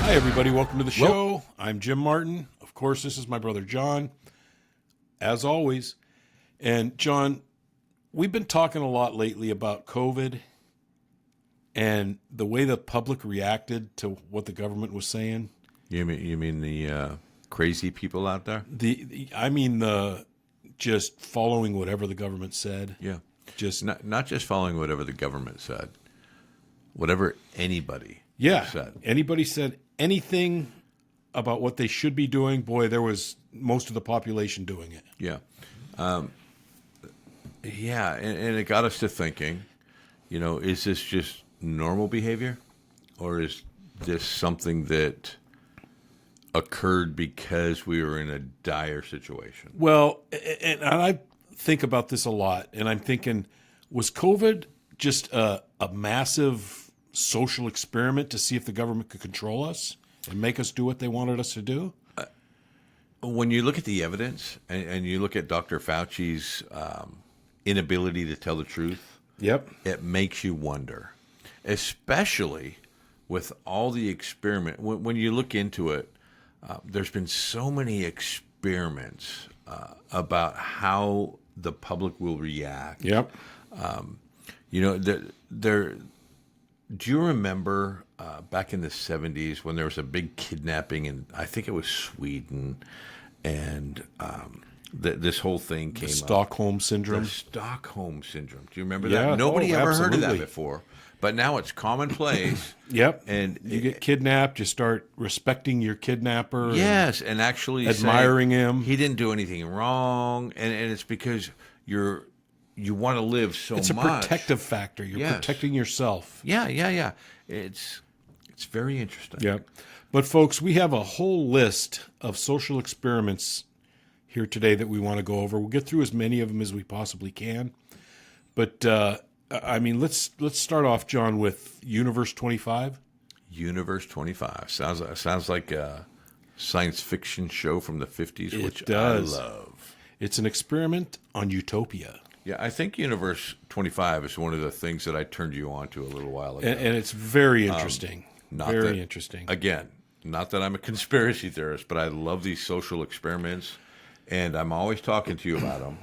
Hi, everybody. Welcome to the show. I'm Jim Martin. Of course, this is my brother John, as always. And John, we've been talking a lot lately about COVID and the way the public reacted to what the government was saying. You mean the crazy people out there? The just following whatever the government said. Yeah. Just Not just following whatever the government said, whatever anybody said. Anybody said anything about what they should be doing, boy, there was most of the population doing it. Yeah. And it got us to thinking, is this just normal behavior, or is this something that occurred because we were in a dire situation? Well, and I think about this a lot, and I'm thinking, was COVID just a massive social experiment to see if the government could control us and make us do what they wanted us to do? When you look at the evidence and you look at Dr. Fauci's inability to tell the truth, it makes you wonder, especially with all the experiment. When you look into it, there's been so many experiments about how the public will react. Do you remember back in the 70s when there was a big kidnapping in, I think it was Sweden, and this whole thing came up? Stockholm Syndrome. The Stockholm Syndrome. Do you remember that? Nobody ever heard of that before, but now it's commonplace. And you get kidnapped, you start respecting your kidnapper. Yes, and actually admiring him. He didn't do anything wrong, and it's because you want to live so much. It's a protective factor. You're protecting yourself. Yeah. It's very interesting. But folks, we have a whole list of social experiments here today that we want to go over. We'll get through as many of them as we possibly can. But let's start off, John, with Universe 25. Universe 25 sounds like a science fiction show from the 50s, which I love. It's an experiment on utopia. Yeah, I think Universe 25 is one of the things that I turned you on to a little while ago. And it's very interesting. Interesting. Again, not that I'm a conspiracy theorist, but I love these social experiments, and I'm always talking to you about them.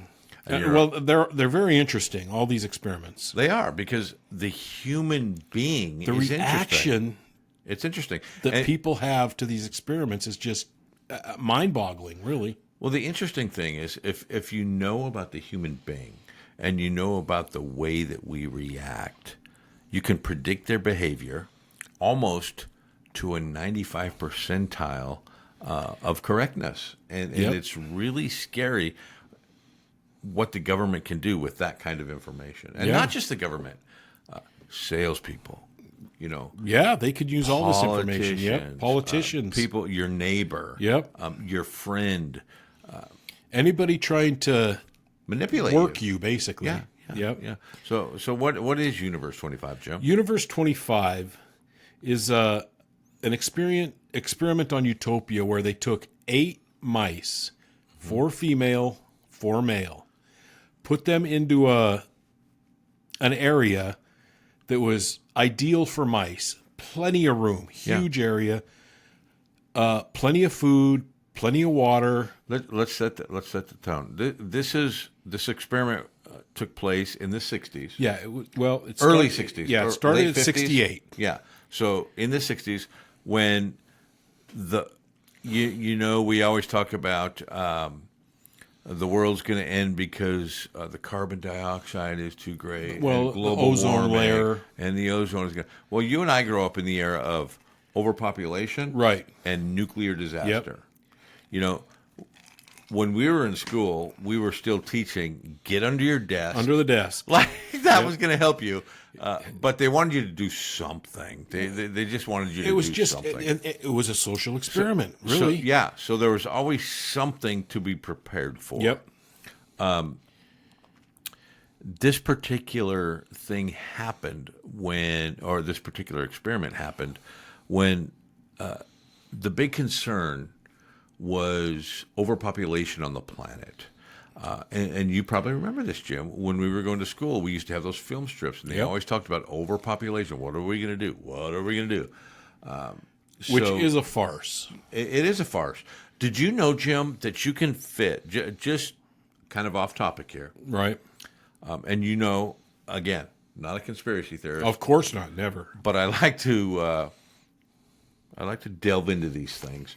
They're very interesting, all these experiments. They are, because the human being the is reaction it's interesting that people have to these experiments is just mind-boggling, really. Well, the interesting thing is if you know about the human being and you know about the way that we react, you can predict their behavior almost to a 95 percentile of correctness. And it's really scary what the government can do with that kind of information. And not just the government, salespeople. They could use all this information. Politicians, people, your neighbor, your friend, anybody trying to manipulate you, basically. Yeah. So what is Universe 25, Joe? Universe 25 is an experiment on utopia where they took 8 mice, 4 female, 4 male, put them into an area that was ideal for mice. Plenty of room, huge area, plenty of food, plenty of water. Let's set the tone. This experiment took place in the 60s. It's early 60s. Yeah, it started in 68. Yeah. So in the 60s, when we always talk about the world's going to end because the carbon dioxide is too great. Well, and global the ozone layer. And the ozone is going to... Well, you and I grew up in the era of overpopulation and nuclear disaster. When we were in school, we were still teaching, get under your desk. Under the desk. Like that was going to help you. But they wanted you to do something. They just wanted you to do something. It was a social experiment, really. So there was always something to be prepared for. This particular thing happened this particular experiment happened when the big concern was overpopulation on the planet. And you probably remember this, Jim. When we were going to school, we used to have those film strips, and they always talked about overpopulation. What are we going to do? What are we going to do? Which So is a farce. it is a farce. Did you know, Jim, that you can fit, just kind of off topic here, Right. and again, not a conspiracy theorist, Of course not. Never. but I like to delve into these things.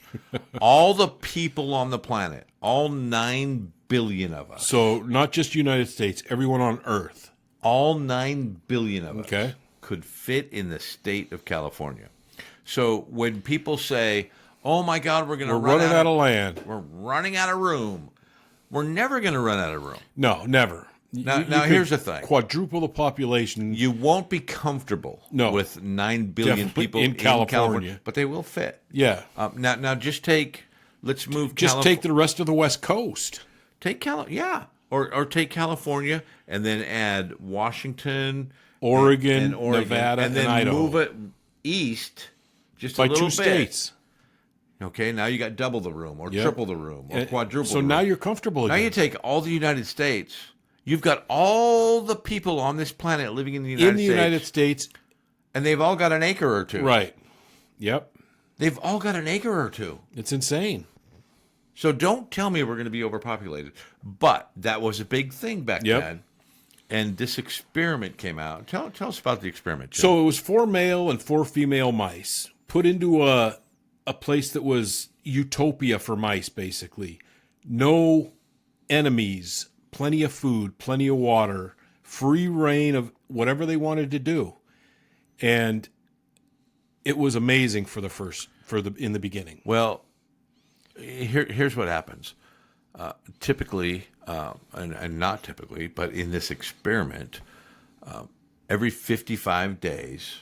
All the people on the planet, all 9 billion of us, So not just United States, everyone on Earth. all 9 billion of us Okay. could fit in the state of California. So when people say, "Oh my God, we're going to We're run running out of land. we're running out of room," we're never going to run out of room. No, never. Now, could here's the thing: quadruple the population. you won't be comfortable with 9 billion Definitely people in California. but they will fit. Yeah. Now, just take. Let's move. Just take the rest of the West Coast. Take or take California and then add Washington, Oregon, and Oregon, Nevada, and then and Idaho. move it east just By a little two bit. states. Okay, now you got double the room, or Yep. triple the room, or quadruple. So the room. now you're comfortable Now again. you take all the United States. You've got all the people on this planet living in the United States. and they've all got an acre or two. Right. Yep. They've all got an acre or two. It's insane. So don't tell me we're going to be overpopulated. But that was a big thing back Yep. then. And this experiment came out. Tell us about the experiment, Jim. So it was 4 male and 4 female mice put into a place that was utopia for mice, basically. No enemies, plenty of food, plenty of water, free reign of whatever they wanted to do. And it was amazing in the beginning. Well, here's what happens. Typically, and not typically, but in this experiment, every 55 days,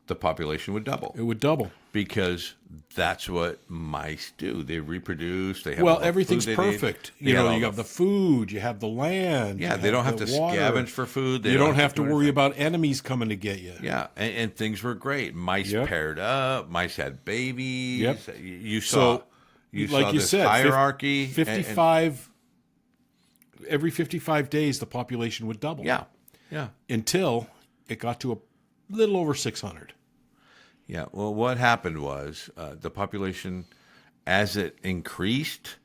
the population would double. It would double. Because that's what mice do. They reproduce. They have all the everything's food they need. perfect. They You got know, all you have the food, you have the land. Yeah, you they don't have the to water. scavenge for food. They You don't have to do worry anything. about enemies coming to get you. Yeah, and things were great. Mice Yep. paired up. Mice had babies. Yep. You So, saw, you like saw you this said, hierarchy. 55. Every 55 days, the population would double. Yeah. Until it got to a little over 600. Yeah. Well, what happened was the population, as it increased,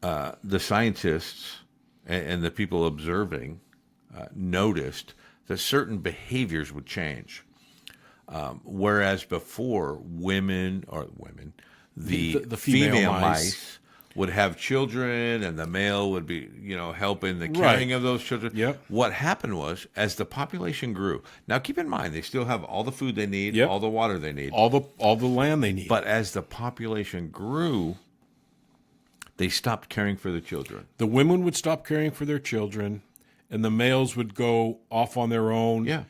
the scientists and the people observing noticed that certain behaviors would change. Whereas before, the female mice would have children, and the male would be, helping the carrying of those children. Yep. What happened was, as the population grew, now keep in mind, they still have all the food they need, Yep. all the water they need. All the land they need. But as the population grew, they stopped caring for the children. The women would stop caring for their children, and the males would go off on their own,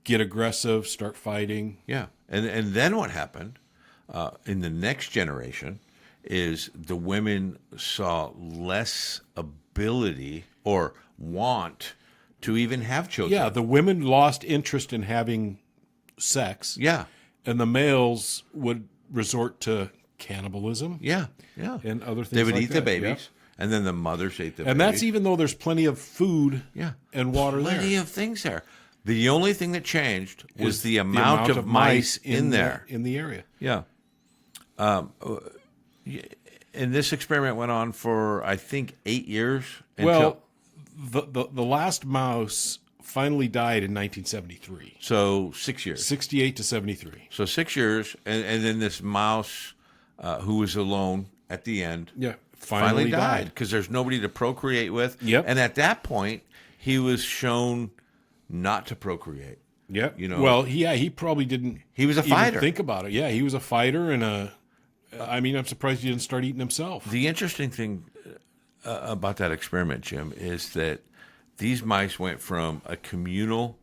get aggressive, start fighting. Yeah. And then what happened in the next generation is the women saw less ability or want to even have children. Yeah, the women lost interest in having sex. Yeah. And the males would resort to cannibalism. Yeah. And other things They would like eat the that. babies, Yep. and then the mothers ate the babies. And that's even though there's plenty of food and water Plenty there. of things there. The only thing that changed was Is the amount of mice in there. in the area. Yeah. And this experiment went on for, I think, 8 years. Well, the last mouse finally died in 1973. So 6 years. 68 to 73. So 6 years, and then this mouse who was alone at the end finally died because there's nobody to procreate with. Yep. And at that point, he was shown not to procreate. Yep. You know. Well, he probably didn't. He was a even fighter. Think about it. Yeah, he was a fighter and I'm surprised he didn't start eating himself. The interesting thing about that experiment, Jim, is that these mice went from a communal,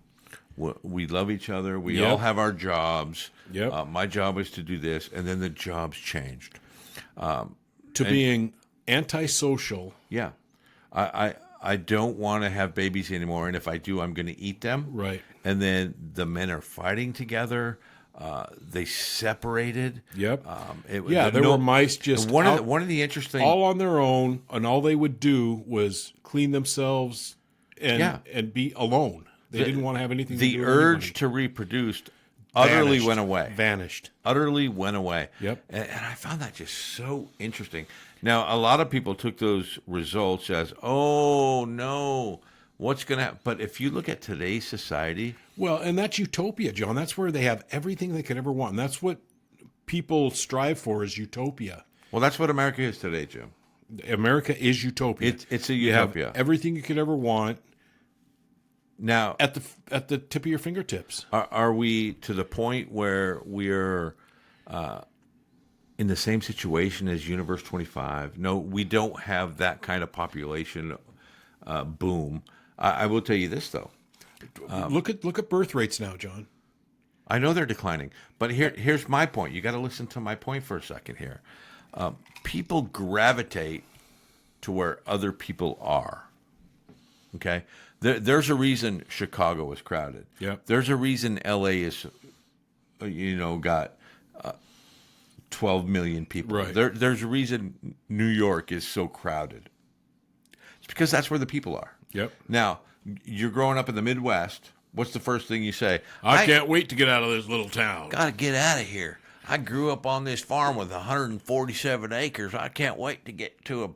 we love each other, we all have our jobs. Yep. My job is to do this, and then the jobs changed. To being antisocial. Yeah. I don't want to have babies anymore, and if I do, I'm going to eat them. Right. And then the men are fighting together. They separated. Yep. There were mice just one of the interesting all on their own, and all they would do was clean themselves and be alone. They didn't want to have anything to do the with urge anybody. to reproduce utterly Vanished. went away. Vanished. Utterly went away. Yep. And I found that just so interesting. Now, a lot of people took those results as, oh, no, what's going to happen? But if you look at today's society, Well, and that's utopia, John. That's where they have everything they could ever want. And that's what people strive for is utopia. well, that's what America is today, Jim. America is utopia. It's a You have utopia. everything you could ever want Now, at the tip of your fingertips. are we to the point where we're in the same situation as Universe 25? No, we don't have that kind of population boom. I will tell you this, though. Look at birth rates now, John. I know they're declining, but here's my point. You got to listen to my point for a second here. People gravitate to where other people are. Okay? There's a reason Chicago is crowded. Yep. There's a reason LA is, got 12 million people. Right. There's a reason New York is so crowded. It's because that's where the people are. Yep. Now, you're growing up in the Midwest. What's the first thing you say? I can't wait to get out of this little town. Got to get out of here. I grew up on this farm with 147 acres. I can't wait to get to a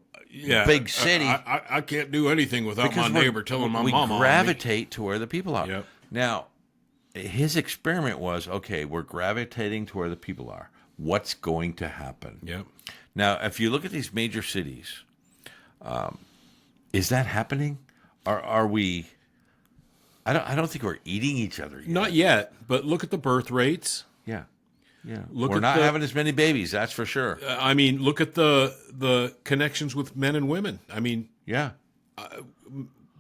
big city. I can't do anything without my neighbor telling my mama. We gravitate to where the people are. Yep. Now, his experiment was, okay, we're gravitating to where the people are. What's going to happen? Yep. Now, if you look at these major cities, is that happening? Are we? I don't think we're eating each other yet. Not yet, but look at the birth rates. Yeah. Look We're at not having as many babies, that's for sure. I mean, look at the connections with men and women. I mean, Yeah.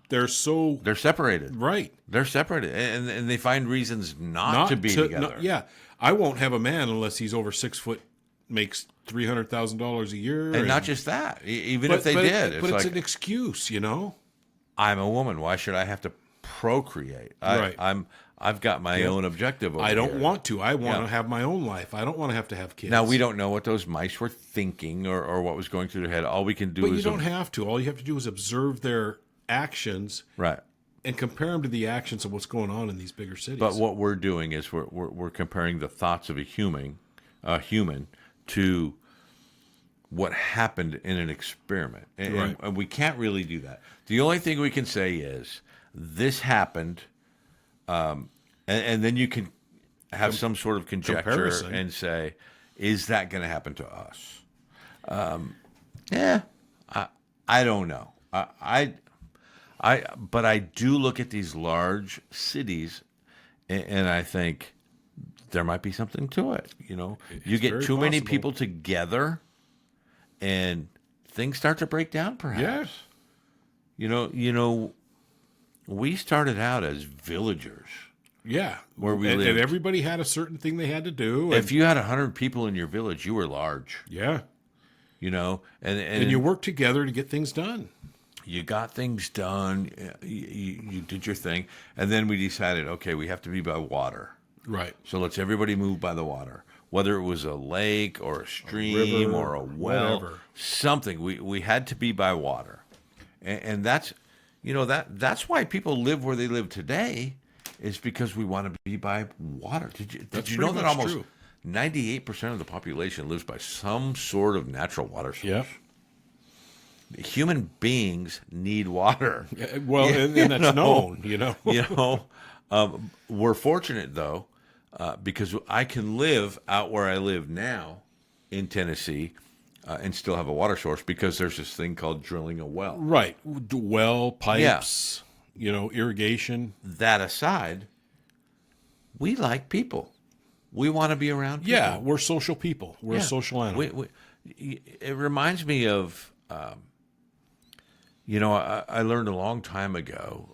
they're so They're separated. right. They're separated. And they find reasons not to be together. Yeah, I won't have a man unless he's over 6 foot, makes $300,000 a year, And not just that. Even but, if they but, did. But it's like, an excuse, you know. I'm a woman. Why should I have to procreate? Right. I've got my own objective over I don't here. want to. I want Yeah. to have my own life. I don't want to have kids. Now, we don't know what those mice were thinking or what was going through their head. All we can do But is... you don't have to. All you have to do is observe their actions Right. and compare them to the actions of what's going on in these bigger cities. But what we're doing is we're comparing the thoughts of a human to what happened in an experiment. Right. And we can't really do that. The only thing we can say is this happened, and then you can have some sort of conjecture Comparison. and say, is that going to happen to us? I don't know. But I do look at these large cities, and I think there might be something to it. You get very too many possible. people together, and things start to break down. Perhaps. Yes. We started out as villagers. Yeah. Where we and lived. everybody had a certain thing they had to do. If you had 100 people in your village, you were large. Yeah. And you work together to get things done. you got things done. You did your thing, and then we decided, okay, we have to be by water. Right. So let's everybody move by the water, whether it was a lake or a stream river, or a well, whatever. something. We had to be by water, and that's that's why people live where they live today, is because we want to be by water. Did you know pretty that much almost true. 98% of the population lives by some sort of natural water source? Yeah. Human beings need water. Well, and that's known, We're fortunate, though, because I can live out where I live now in Tennessee and still have a water source because there's this thing called drilling a well. Right. Well, pipes, irrigation. That aside, we like people. We want to be around people. Yeah, we're social people. We're a social animal. It reminds me of, I learned a long time ago.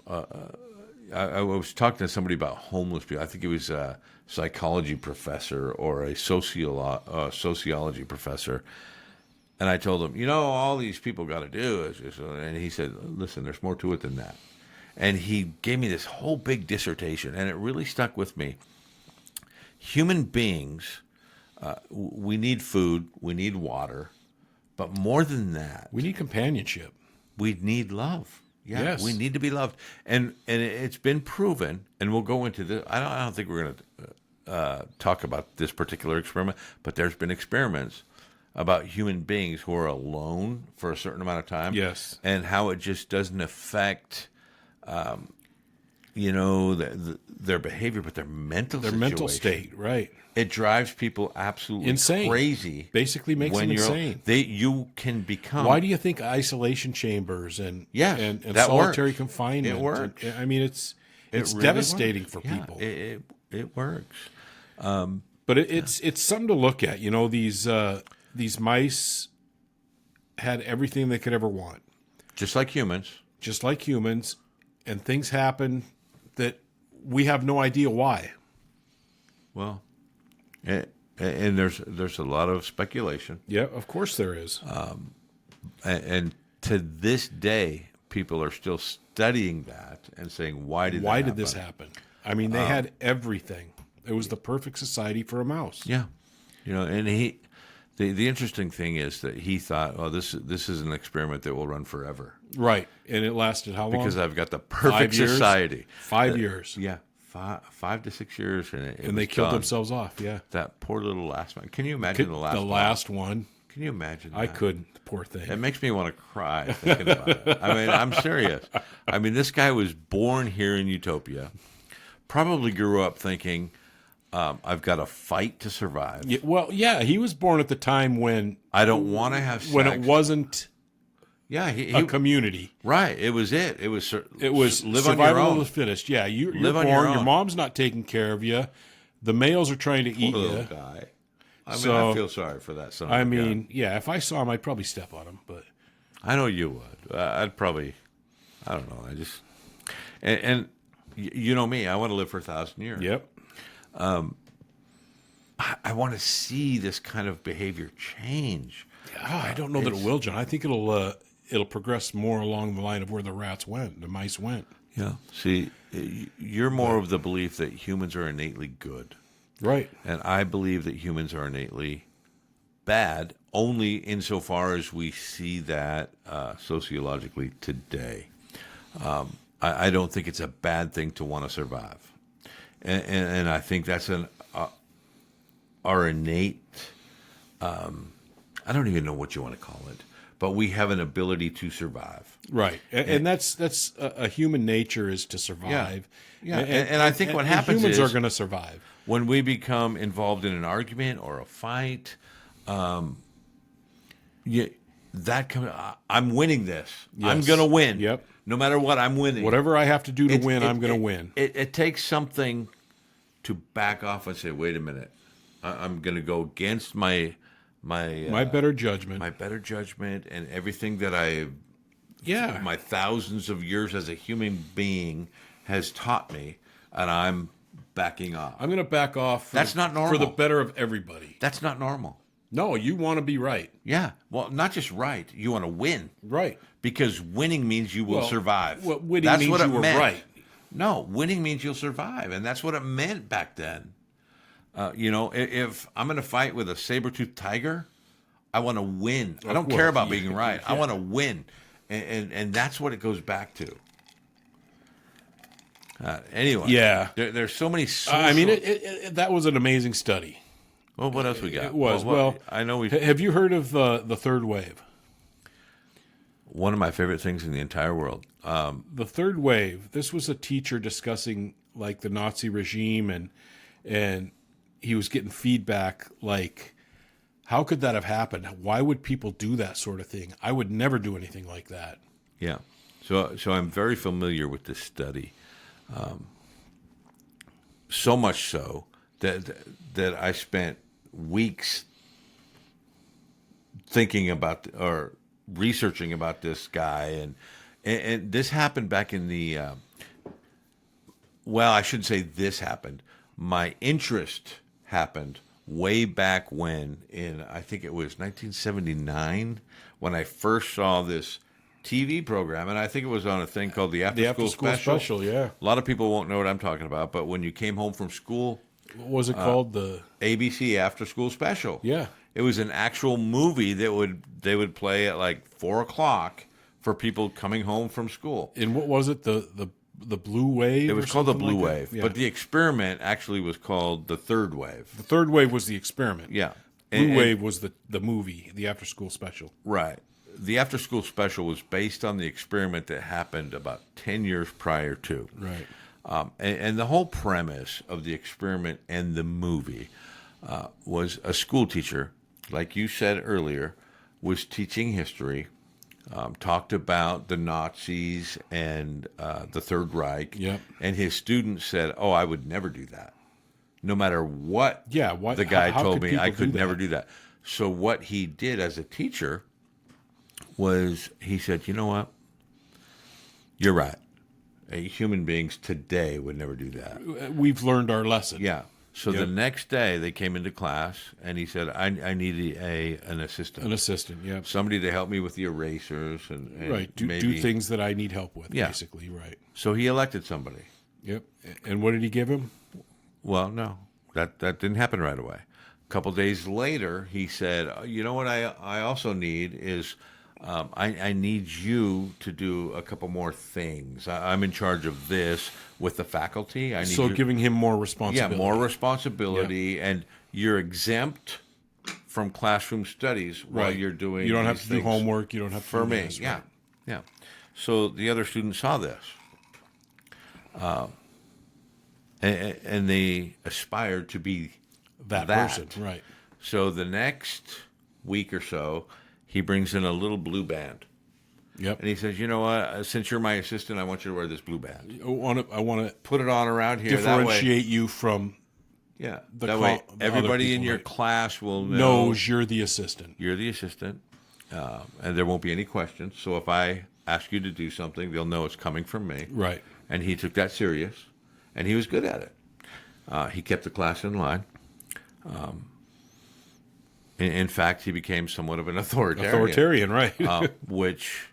I was talking to somebody about homeless people. I think it was a psychology professor or a sociology professor. And I told him, all these people got to do is just, and he said, listen, there's more to it than that. And he gave me this whole big dissertation, and it really stuck with me. Human beings, we need food, we need water, but more than that, We need companionship. we need love. Yeah, Yes. we need to be loved, and it's been proven. And we'll go into this. I don't think we're going to talk about this particular experiment, but there's been experiments about human beings who are alone for a certain amount of time. Yes. And how it just doesn't affect, their behavior, but their mental state, right? It drives people absolutely Insane. crazy. Basically makes them insane. You can become. Why do you think isolation chambers and that solitary works. confinement? It works. I mean, it's really devastating works. for people. It works. But it's something to look at. These mice had everything they could ever want, just like humans, and things happen that we have no idea why. Well, and there's a lot of speculation. Yeah, of course there is. And to this day, people are still studying that and saying, why did this happen? I mean, they had everything. It was the perfect society for a mouse. Yeah, and the interesting thing is that he thought, oh, this is an experiment that will run forever. Right, and it lasted how long? Because I've got the perfect society. 5 years. Yeah, 5 to 6 years, and they killed themselves off. Yeah, that poor little last one. Can you imagine the last one? Can you imagine? I couldn't. The poor thing. It makes me want to cry thinking about it. I mean, I'm serious. I mean, this guy was born here in Utopia. Probably grew up thinking, I've got to fight to survive. Yeah, well, yeah, he was born at the time when I don't want to have sex. When it wasn't a community. Right. It was it. It was live on your survival own. of the fittest. Yeah, you're live born, on your own. Your mom's not taking care of you. The males are trying to eat you. Guy. I mean, I feel sorry for that son. Yeah, if I saw him, I'd probably step on him. But I know you would. I'd probably, I don't know. I just, and you know me, I want to live for 1,000 years. Yep. I want to see this kind of behavior change. I don't know that it will, John. I think it'll progress more along the line of where the mice went. Yeah. See, you're more of the belief that humans are innately good. Right. And I believe that humans are innately bad only insofar as we see that sociologically today. I don't think it's a bad thing to want to survive. And I think that's our innate, I don't even know what you want to call it, but we have an ability to survive. Right. And that's a human nature is to survive. Yeah. And I think what happens humans is are going to survive. When we become involved in an argument or a fight, I'm winning this. Yes. I'm going to win. Yep. No matter what, I'm winning. Whatever I have to do to win, I'm going to win. It takes something to back off and say, wait a minute. I'm going to go against my better judgment. My better judgment and everything that my thousands of years as a human being has taught me, and I'm backing off. I'm going to back off. That's not normal. For the better of everybody. That's not normal. No, you want to be right. Yeah. Well, not just right. You want to win. Right. Because winning means you will survive. Well, winning means you were right. No, winning means you'll survive, and that's what it meant back then. If I'm going to fight with a saber-toothed tiger, I want to win. I don't care about being right. Yeah. I want to win, and that's what it goes back to. Anyway, yeah, there's so many. Social... I mean, that was an amazing study. Well, what else we got? It was. I know we. Have you heard of the third wave? One of my favorite things in the entire world. The third wave. This was a teacher discussing like the Nazi regime, and he was getting feedback like, how could that have happened? Why would people do that sort of thing? I would never do anything like that. Yeah. So I'm very familiar with this study. So much so that I spent weeks thinking about or researching about this guy, and this happened back in the. Well, I shouldn't say this happened. My interest happened way back when, in I think it was 1979, when I first saw this TV program, and I think it was on a thing called the After School Special. Yeah, a lot of people won't know what I'm talking about, but when you came home from school, what was it called? The ABC After School Special. Yeah, it was an actual movie that they would play at like 4:00 for people coming home from school. And what was it? The the blue wave. It was called the blue like wave, yeah. but the experiment actually was called the third wave. The third wave was the experiment. Yeah. Blue wave was the movie, the after school special. Right. The after school special was based on the experiment that happened about 10 years prior to. Right. And the whole premise of the experiment and the movie was a school teacher, like you said earlier, was teaching history, talked about the Nazis and the Third Reich. Yep. And his students said, oh, I would never do that. No matter what the guy how told could me, I people could do never that? do that. So what he did as a teacher was he said, you know what? You're right. Human beings today would never do that. We've learned our lesson. Yeah. So Yep. the next day they came into class and he said, I need an assistant. An assistant, yeah. Somebody to help me with the erasers and Right. Do maybe things that I need help with, Yeah. basically. Right. So he elected somebody. Yep. And what did he give him? Well, no, that didn't happen right away. A couple days later, he said, you know what I also need is I need you to do a couple more things. I'm in charge of this with the faculty. I need So you, giving him more responsibility. more responsibility, and you're exempt from classroom studies while Right. you're doing. You don't have these to do things homework. You don't have to for do me. this, Yeah, right. yeah. So the other students saw this, and they aspired to be That person, right. So the next week or so, he brings in a little blue band. Yep. And he says, you know what, since you're my assistant, I want you to wear this blue band. I want to Put it on around here. differentiate you from Yeah. the That co- way, the everybody other in people, your right. class will know knows you're the assistant. you're the assistant, and there won't be any questions. So if I ask you to do something, they'll know it's coming from me. Right. And he took that serious, and he was good at it. He kept the class in line. In fact, he became somewhat of an Authoritarian, right. which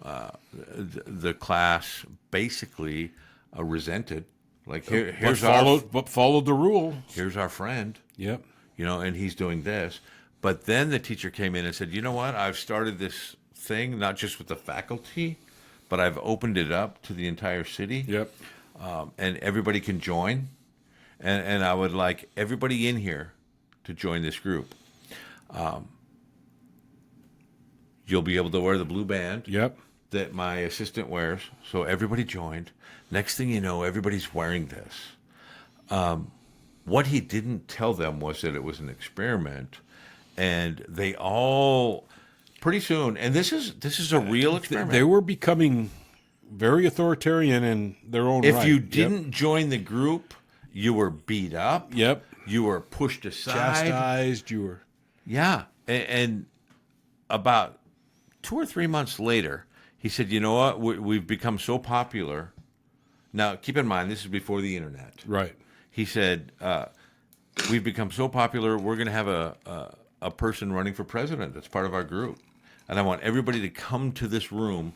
the class basically resented. Like here's but followed the rule. here's our friend, Yep. and he's doing this. But then the teacher came in and said, you know what? I've started this thing not just with the faculty, but I've opened it up to the entire city. Yep. And everybody can join. And I would like everybody in here to join this group. You'll be able to wear the blue band Yep. that my assistant wears. So everybody joined. Next thing you know, everybody's wearing this. What he didn't tell them was that it was an experiment, and they all pretty soon. And this is a real experiment. They were becoming very authoritarian in their own if right. you Yep. didn't join the group, you were beat up. Yep. You were pushed aside. Chastised, you were. Yeah. And about 2 or 3 months later, he said, you know what? We've become so popular. Now, keep in mind, this is before the internet. Right. He said, we've become so popular, we're going to have a person running for president that's part of our group. And I want everybody to come to this room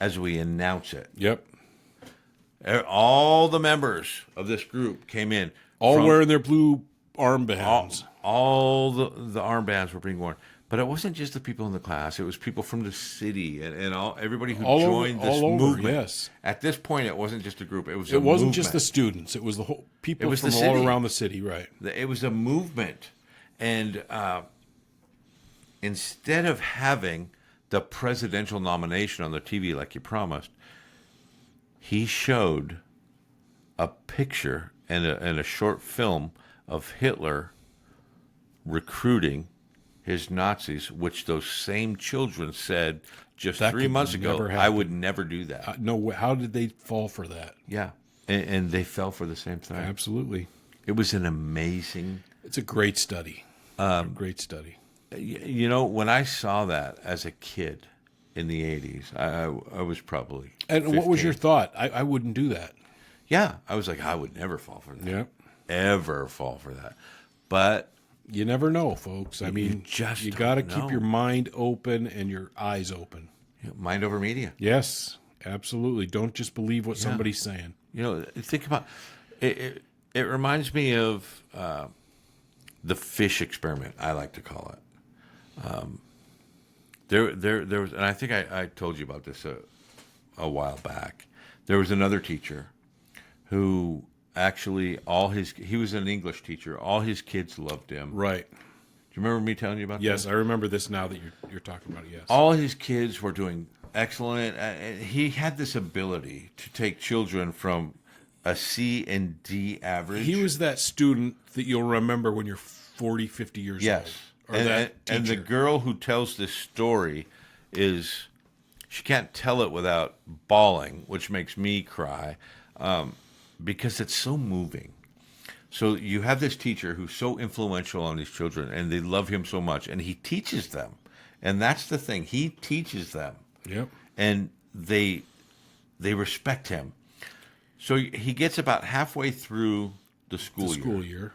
as we announce it. Yep. All the members of this group came in. All wearing their blue armbands. All the armbands were being worn. But it wasn't just the people in the class. It was people from the city and everybody who joined this movement. Yes. At this point, it wasn't just a group. It was It wasn't just the students. It was the whole people It was from the all city. around the city. Right. It was a movement. And instead of having the presidential nomination on the TV like you promised, he showed a picture and a short film of Hitler recruiting his Nazis, which those same children said just That 3 could months ago, never I happen. would never do that. No. How did they fall for that? Yeah. And they fell for the same thing. Absolutely. It was an amazing... It's a great study. Great study. You know, when I saw that as a kid in the 80s, I was probably And 15. what was your thought? I wouldn't do that. Yeah, I was like, I would never fall for that. Yep. Ever fall for that. But You never know, folks. I mean, just you don't got to know. keep your mind open and your eyes open. mind over media. Yes, absolutely. Don't just believe what somebody's saying. You know, think about it. It reminds me of the fish experiment, I like to call it. There was, and I think I told you about this a while back. There was another teacher who actually he was an English teacher. All his kids loved him. Right. Do you remember me telling you about Yes, that? I remember this now that you're talking about it, yes. All his kids were doing excellent. He had this ability to take children from a C and D average. He was that student that you'll remember when you're 40, 50 years yes. old. Or And the girl who tells this story she can't tell it without bawling, which makes me cry, because it's so moving. So you have this teacher who's so influential on these children, and they love him so much, and he teaches them. And that's the thing. He teaches them. Yep. And they respect him. So he gets about halfway through the school year.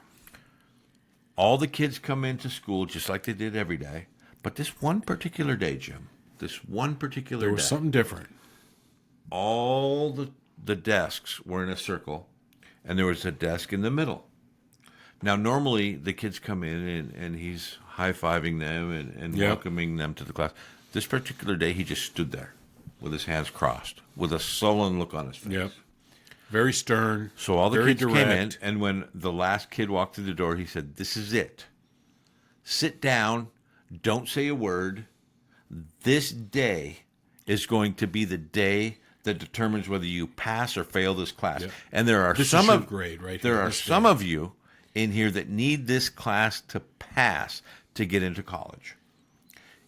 All the kids come into school just like they did every day. But this one particular day, Jim, there was something different. All the desks were in a circle, and there was a desk in the middle. Now, normally the kids come in and he's high-fiving them and welcoming them to the class. This particular day, he just stood there with his hands crossed, with a sullen look on his face. Yep. Very stern. So all the very kids direct. came in, and when the last kid walked through the door, he said, "This is it. Sit down. Don't say a word. This day is going to be the day that determines whether you pass or fail this class." Yep. And there are This some is your of grade right there here, are this some day. of you in here that need this class to pass to get into college.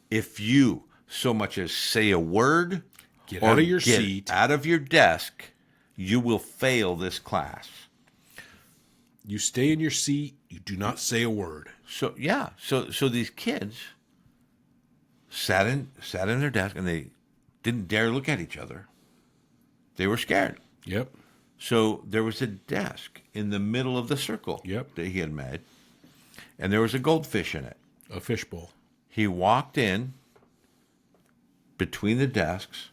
If you so much as say a word, Get or out of your get seat. out of your desk, you will fail this class. You stay in your seat. You do not say a word. So these kids sat in their desk, and they didn't dare look at each other. They were scared. Yep. So there was a desk in the middle of the circle that he had made, and there was a goldfish in it. A fishbowl. He walked in between the desks,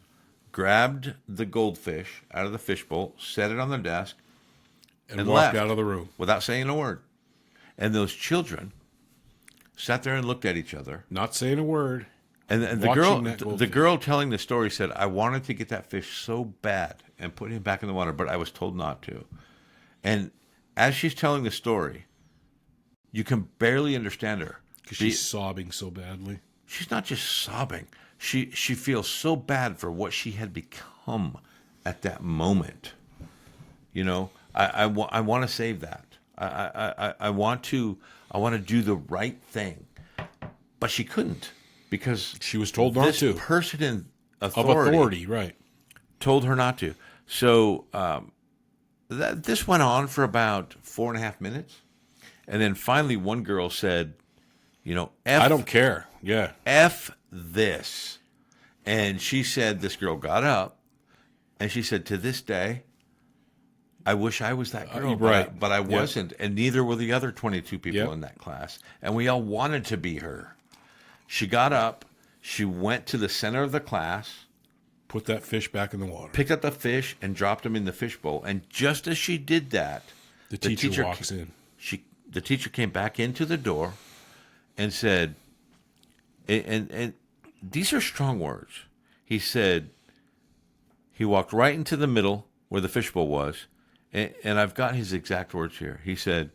grabbed the goldfish out of the fishbowl, set it on the desk, And left walked out of the room. without saying a word. And those children sat there and looked at each other. Not saying a word. And the Watching that goldfish. girl telling the story said, "I wanted to get that fish so bad and put him back in the water, but I was told not to." And as she's telling the story, you can barely understand her. Because she's sobbing so badly. She's not just sobbing. She feels so bad for what she had become at that moment. You know, I want to save that. I want to do the right thing, but she couldn't because She was told not this to. person in Of authority, authority, right. told her not to. So this went on for about 4.5 minutes, and then finally one girl said, "You know, I don't care. Yeah. F this." And she said, this girl got up and she said, "To this day, I wish I was that girl, right. but I Yep. wasn't." And neither were the other 22 people Yep. in that class. And we all wanted to be her. She got up, she went to the center of the class, Put that fish back in the water. picked up the fish and dropped him in the fishbowl. And just as she did that, The teacher walks in. The teacher came back into the door and said, and these are strong words. He said, he walked right into the middle where the fishbowl was, and I've got his exact words here. He said,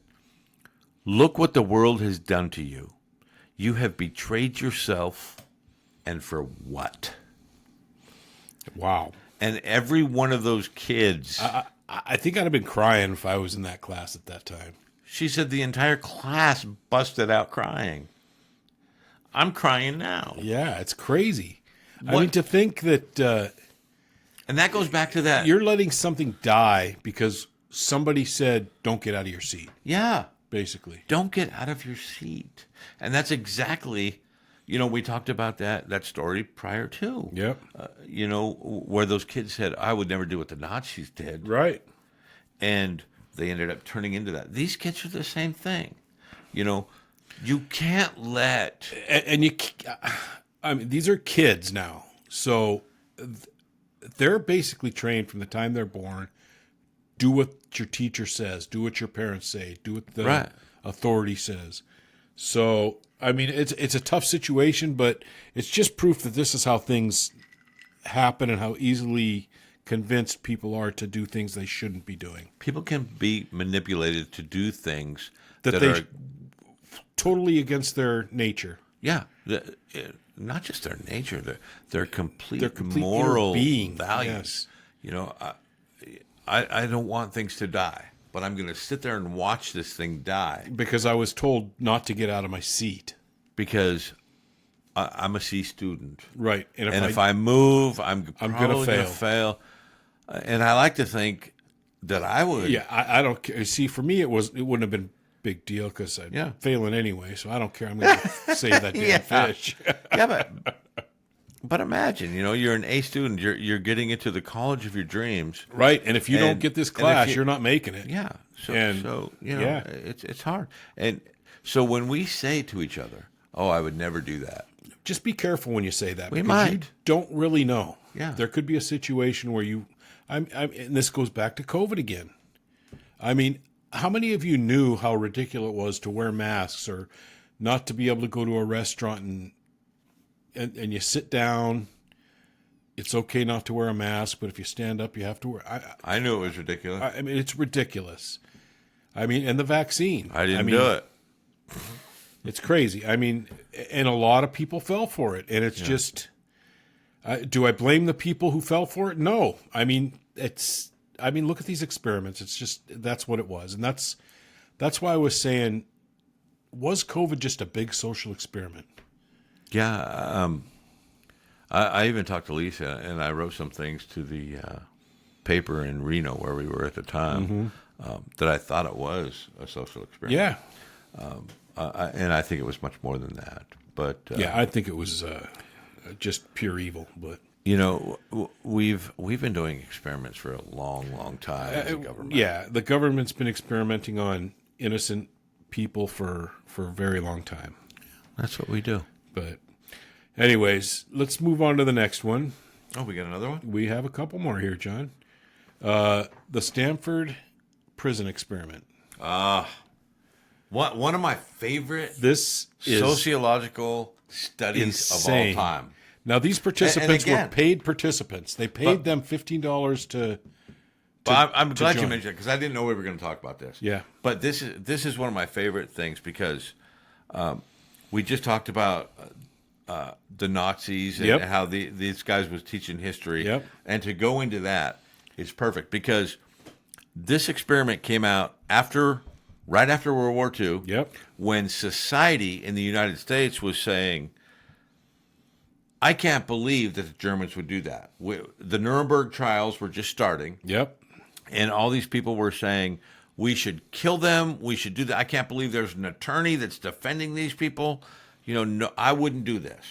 "Look what the world has done to you. You have betrayed yourself, and for what?" Wow. And every one of those kids, I think I'd have been crying if I was in that class at that time. she said the entire class busted out crying. I'm crying now. Yeah, it's crazy. I What- mean, to think that And that goes back to that. you're letting something die because somebody said, don't get out of your seat, Yeah. basically. Don't get out of your seat. And that's exactly, we talked about that story prior to. Yep. Where those kids said, "I would never do what the Nazis did." Right. And they ended up turning into that. These kids are the same thing. You can't let. And I mean, these are kids now. So they're basically trained from the time they're born. Do what your teacher says. Do what your parents say. Do what the Right. authority says. So, I mean, it's a tough situation, but it's just proof that this is how things happen and how easily convinced people are to do things they shouldn't be doing. People can be manipulated to do things That that they are, totally against their nature. yeah, not just their nature, their complete, Their complete moral inner being, values. yes. You know, I don't want things to die, but I'm going to sit there and watch this thing die Because I was told not to get out of my seat. because I'm a C student. Right. And If I move, I'm gonna probably going to fail. And I like to think that I would. yeah, I don't care. See, for me, it wouldn't have been a big deal because I'm Yeah. failing anyway, so I don't care. I'm going to save that damn Yeah. fish. Yeah, but imagine, you're an A student. You're getting into the college of your dreams. Right. And if you don't get this class, you- you're not making it. Yeah. So yeah. it's hard. And so when we say to each other, "Oh, I would never do that," Just be careful when you say that. We because you might. don't really know. Yeah. There could be a situation where and this goes back to COVID again. I mean, how many of you knew how ridiculous it was to wear masks or not to be able to go to a restaurant and you sit down? It's okay not to wear a mask, but if you stand up, you have to wear. I knew it was ridiculous. I mean, it's ridiculous. I mean, and the vaccine. I didn't do it. It's crazy. I mean, and a lot of people fell for it, and it's just. Do I blame the people who fell for it? No. I mean, look at these experiments. It's just that's what it was, and that's why I was saying, was COVID just a big social experiment? Yeah. I even talked to Lisa, and I wrote some things to the paper in Reno where we were at the time that I thought it was a social experiment. Yeah. And I think it was much more than that. But Yeah, I think it was just pure evil. But we've been doing experiments for a long, long time as a government. yeah, the government's been experimenting on innocent people for a very long time. That's what we do. But anyways, let's move on to the next one. Oh, we got another one? We have a couple more here, John. The Stanford Prison Experiment. One of my favorite This is sociological studies insane. of all time. Now, these participants again- were paid participants. They paid them $15 to. But I'm glad you join. mentioned it because I didn't know we were going to talk about this. Yeah. But this is one of my favorite things because we just talked about the Nazis and Yep. how these guys was teaching history. Yep. And to go into that is perfect because this experiment came out right after World War II. Yep. When society in the United States was saying, I can't believe that the Germans would do that. The Nuremberg trials were just starting. Yep. And all these people were saying, we should kill them. We should do that. I can't believe there's an attorney that's defending these people. No, I wouldn't do this.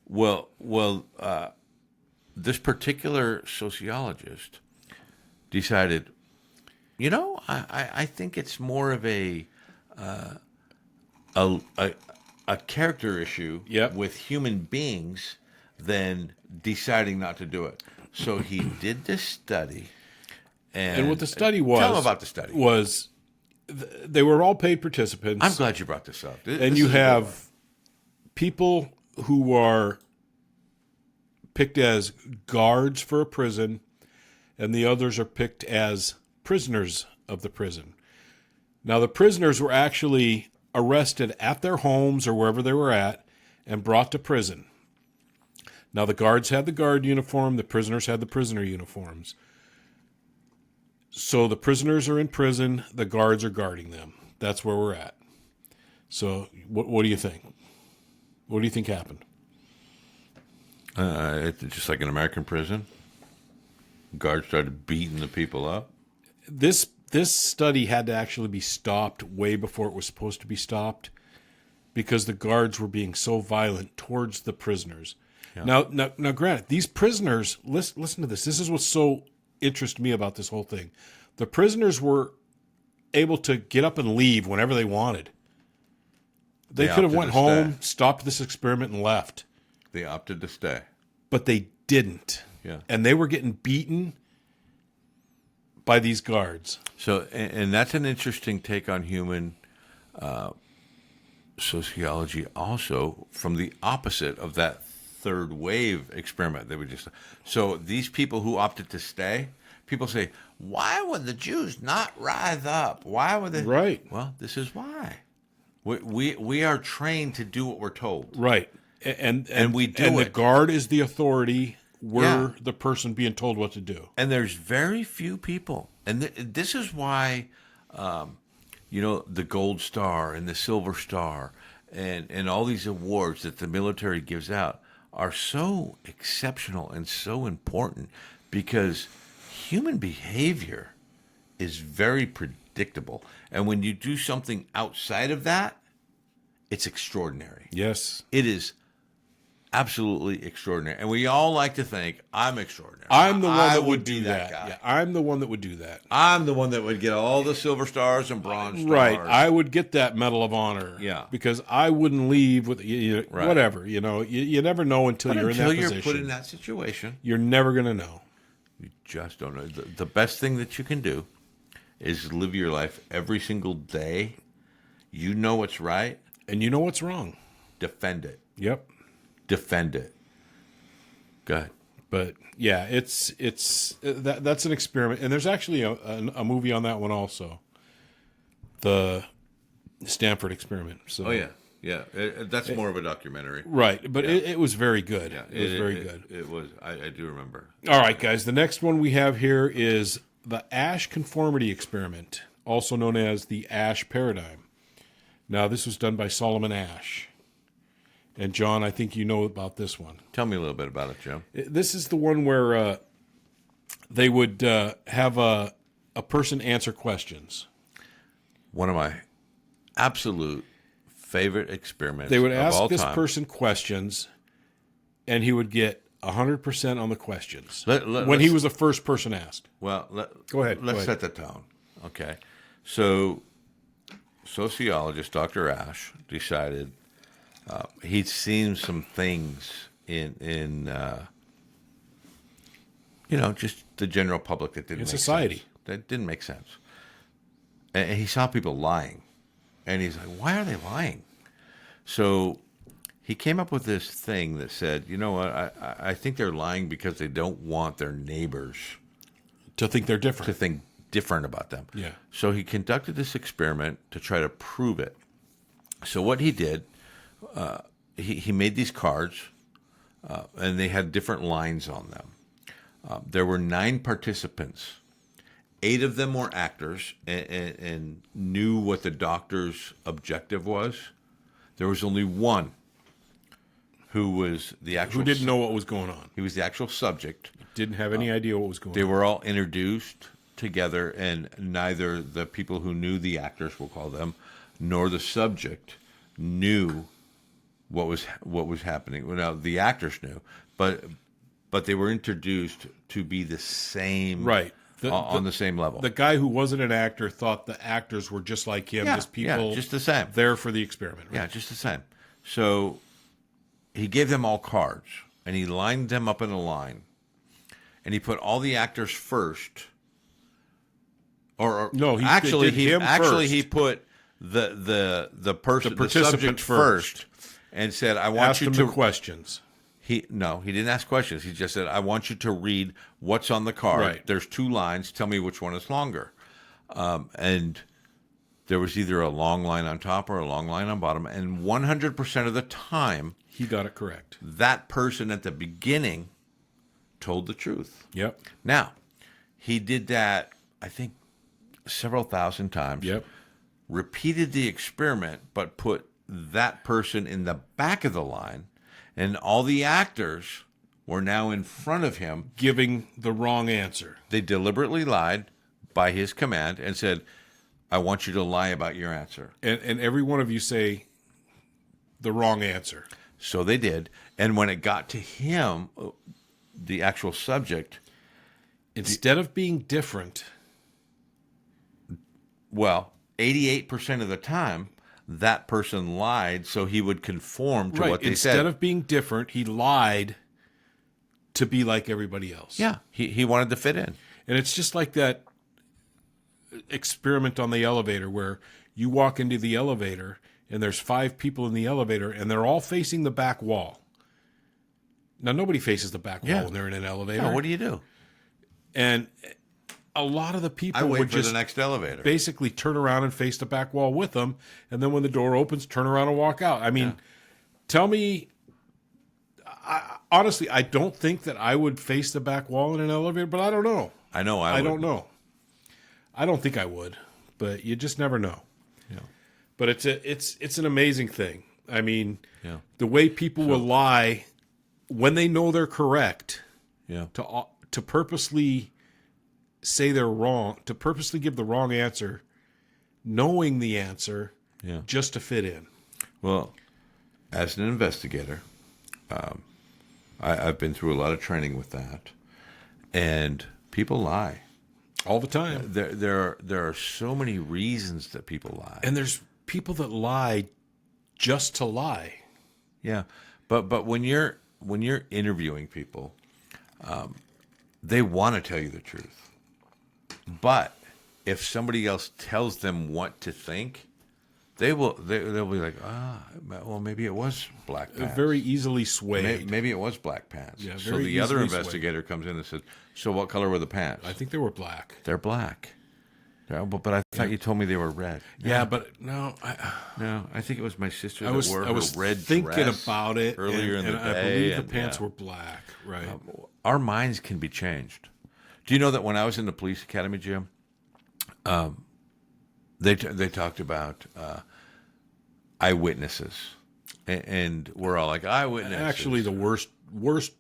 Well, this particular sociologist decided, I think it's more of a character issue Yep. with human beings than deciding not to do it. So he did this study. And what the study was. Tell them about the study. Was they were all paid participants. I'm glad you brought this up. And you have people who are picked as guards for a prison, and the others are picked as prisoners of the prison. Now, the prisoners were actually arrested at their homes or wherever they were at and brought to prison. Now, the guards had the guard uniform, the prisoners had the prisoner uniforms. So the prisoners are in prison, the guards are guarding them. That's where we're at. So what do you think? What do you think happened? It's just like an American prison. Guards started beating the people up. This study had to actually be stopped way before it was supposed to be stopped because the guards were being so violent towards the prisoners. Yeah. Now, granted, these prisoners, listen to this. This is what's so interesting me about this whole thing. The prisoners were able to get up and leave whenever they wanted. They could have went home, stopped this experiment, and left. They opted to stay. But they didn't. Yeah. And they were getting beaten by these guards. So, and that's an interesting take on human sociology also from the opposite of that third wave experiment that we just. So these people who opted to stay, people say, why would the Jews not rise up? Why would they? Right. Well, this is why. We are trained to do what we're told. Right. And we do and it. the guard is the authority. We're Yeah. the person being told what to do. And there's very few people. And this is why, the Gold Star and the Silver Star and all these awards that the military gives out are so exceptional and so important, because human behavior is very predictable. And when you do something outside of that, it's extraordinary. Yes. It is absolutely extraordinary. And we all like to think, I'm extraordinary. I'm the one I that would be do that. guy. Yeah, I'm the one that would do that. I'm the one that would get all the silver stars and bronze stars. Right. I would get that Medal of Honor. Yeah. Because I wouldn't leave with Right. whatever. You never know until you're in that position. Until you're put in that situation, You're never going to know. you just don't know. The best thing that you can do is live your life every single day. You know what's right. And you know what's wrong. Defend it. Yep. Defend it. Go ahead. But yeah, that's an experiment, and there's actually a movie on that one also, the Stanford Experiment. So Oh, yeah. That's more of a documentary. right, but it was very good. Yeah, it was very good. It was. I do remember. All right, guys, the next one we have here is the Asch conformity experiment, also known as the Asch paradigm. Now, this was done by Solomon Asch. And John, I think you know about this one. Tell me a little bit about it, Joe. This is the one where they would have a person answer questions. One of my absolute favorite experiments. They would of ask all this time. person questions, and he would get 100% on the questions when let's- he was the first person asked. Well, Go ahead. Let's set the tone. Okay. So, sociologist Dr. Asch decided he'd seen some things in just the general public that didn't In make society. sense. That didn't make sense. And he saw people lying. And he's like, why are they lying? So he came up with this thing that said, you know what, I think they're lying because they don't want their neighbors To think they're to different. think different about them. Yeah. So he conducted this experiment to try to prove it. So what he did, he made these cards, and they had different lines on them. There were 9 participants. 8 of them were actors and knew what the doctor's objective was. There was only one who was the actual. Who didn't know what was going on. He was the actual subject. Didn't have any idea what was going They on. were all introduced together, and neither the people who knew the actors, we'll call them, nor the subject knew what was happening. Well, now the actors knew, but they were introduced to be the same, Right. on the same level. The guy who wasn't an actor thought the actors were just like him, just people just the same. there for the experiment. Right? Yeah, just the same. So he gave them all cards, and he lined them up in a line, and he put all the actors first. Or No, actually, they did him first. he put the person, the participant subject first. and said, "I want Asked you him to." the questions. He didn't ask questions. He just said, "I want you to read what's on the card. Right. There's 2 lines. Tell me which one is longer." And there was either a long line on top or a long line on bottom. And 100% of the time, He got it correct. that person at the beginning told the truth. Yep. Now, he did that, I think, several thousand times. Yep. Repeated the experiment, but put that person in the back of the line, and all the actors were now in front of him. Giving the wrong answer. They deliberately lied by his command and said, "I want you to lie about your answer." And every one of you say the wrong answer. So they did. And when it got to him, the actual subject, Instead of being different, well, 88% of the time, that person lied so he would conform to what they instead said. of being different, he lied to be like everybody else. Yeah, he wanted to fit in. And it's just like that experiment on the elevator where you walk into the elevator and there's 5 people in the elevator and they're all facing the back wall. Now, nobody faces the back wall Yeah. when they're in an elevator. No, what do you do? And a lot of the people I wait would for just the next elevator. basically turn around and face the back wall with them. And then when the door opens, turn around and walk out. I mean, tell me, honestly, I don't think that I would face the back wall in an elevator, but I don't know. I know I would. don't know. I don't think I would, but you just never know. Yeah. But it's an amazing thing. I mean, Yeah. the way people will lie when they know they're correct Yeah. to purposely say they're wrong, to purposely give the wrong answer, knowing the answer, Yeah. just to fit in. Well, as an investigator, I've been through a lot of training with that, and people lie. All the time. There are so many reasons that people lie. And there's people that lie just to lie. Yeah, but when you're interviewing people, they want to tell you the truth. But if somebody else tells them what to think, they'll be like, well, maybe it was black pants. Very easily swayed. Maybe it was black pants. Yeah, so very the other easily investigator comes in and says, "So what color were the pants?" I think they were black. They're black. Yeah, but I thought you told me they were red. Yeah, but no, No, I think it was my sister I that was wore I was her red thinking dress about it earlier and, in the and day. I believe the and, pants yeah. were black. Right. Our minds can be changed. Do you know that when I was in the police academy, Jim, they talked about eyewitnesses, and we're all like eyewitnesses. Actually, the worst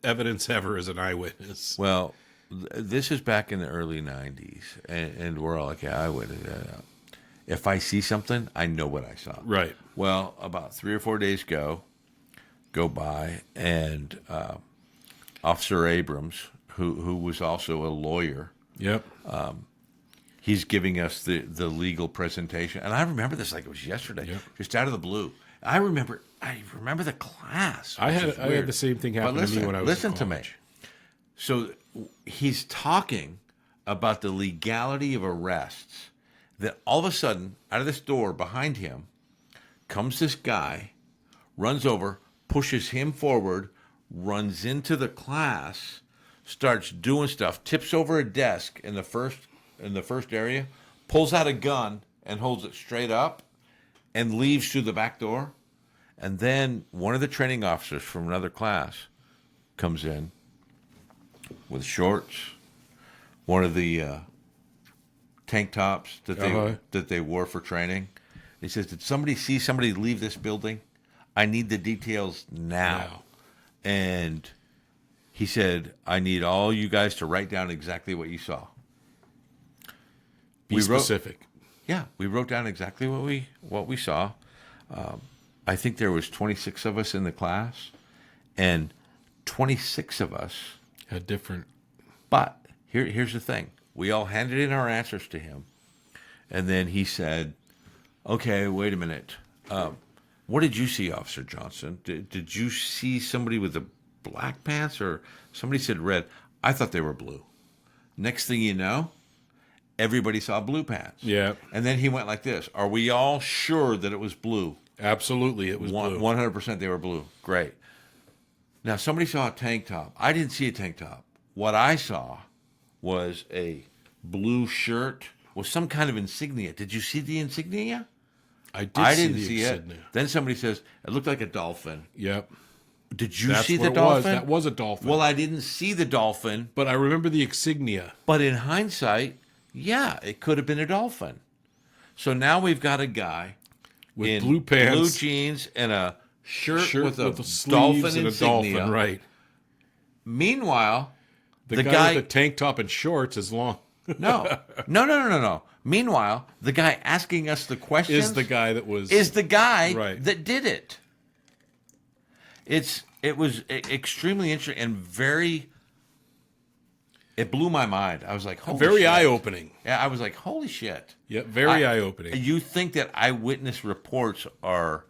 evidence ever is an eyewitness. Well, this is back in the early '90s, and we're all like, yeah, eyewitness. If I see something, I know what I saw. Right. Well, about 3 or 4 days go by, and Officer Abrams, who was also a lawyer, Yep. he's giving us the legal presentation, and I remember this like it was yesterday, Yep. just out of the blue. I remember the class. I which had is weird. the same thing happen But to me when I was listen in to me. college. So he's talking about the legality of arrests. That all of a sudden, out of this door behind him, comes this guy, runs over, pushes him forward, runs into the class, starts doing stuff, tips over a desk in the first area, pulls out a gun and holds it straight up, and leaves through the back door. And then one of the training officers from another class comes in with shorts, one of the tank tops that they wore for training. He says, "Did somebody see somebody leave this building? I need the details now." And he said, "I need all you guys to write down exactly what you saw." Be specific. We wrote down exactly what we saw. I think there was 26 of us in the class, and 26 of us Had different. But here's the thing. We all handed in our answers to him. And then he said, "Okay, wait a minute. What did you see, Officer Johnson? Did you see somebody with the black pants, or somebody said red? I thought they were blue." Next thing you know, everybody saw blue pants. Yeah. And then he went like this. "Are we all sure that it was blue?" Absolutely, it was blue. 100% they were blue. Great. Now, somebody saw a tank top. I didn't see a tank top. What I saw was a blue shirt with some kind of insignia. Did you see the insignia? I didn't see insignia. it. Then somebody says, it looked like a dolphin. Yep. Did you That's see what the it was. dolphin? That was a dolphin. Well, I didn't see the dolphin. But I remember the insignia. But in hindsight, yeah, it could have been a dolphin. So now we've got a guy With in blue pants, blue jeans, and a shirt with the a sleeves dolphin and insignia. a dolphin, right? Meanwhile, The guy with the tank top and shorts is long. No. Meanwhile, the guy asking us the questions Is the guy that was right. that did it. It was extremely interesting and very. It blew my mind. I was like, holy very shit. eye-opening. Yeah, I was like, holy shit. Yep, very eye-opening. You think that eyewitness reports are,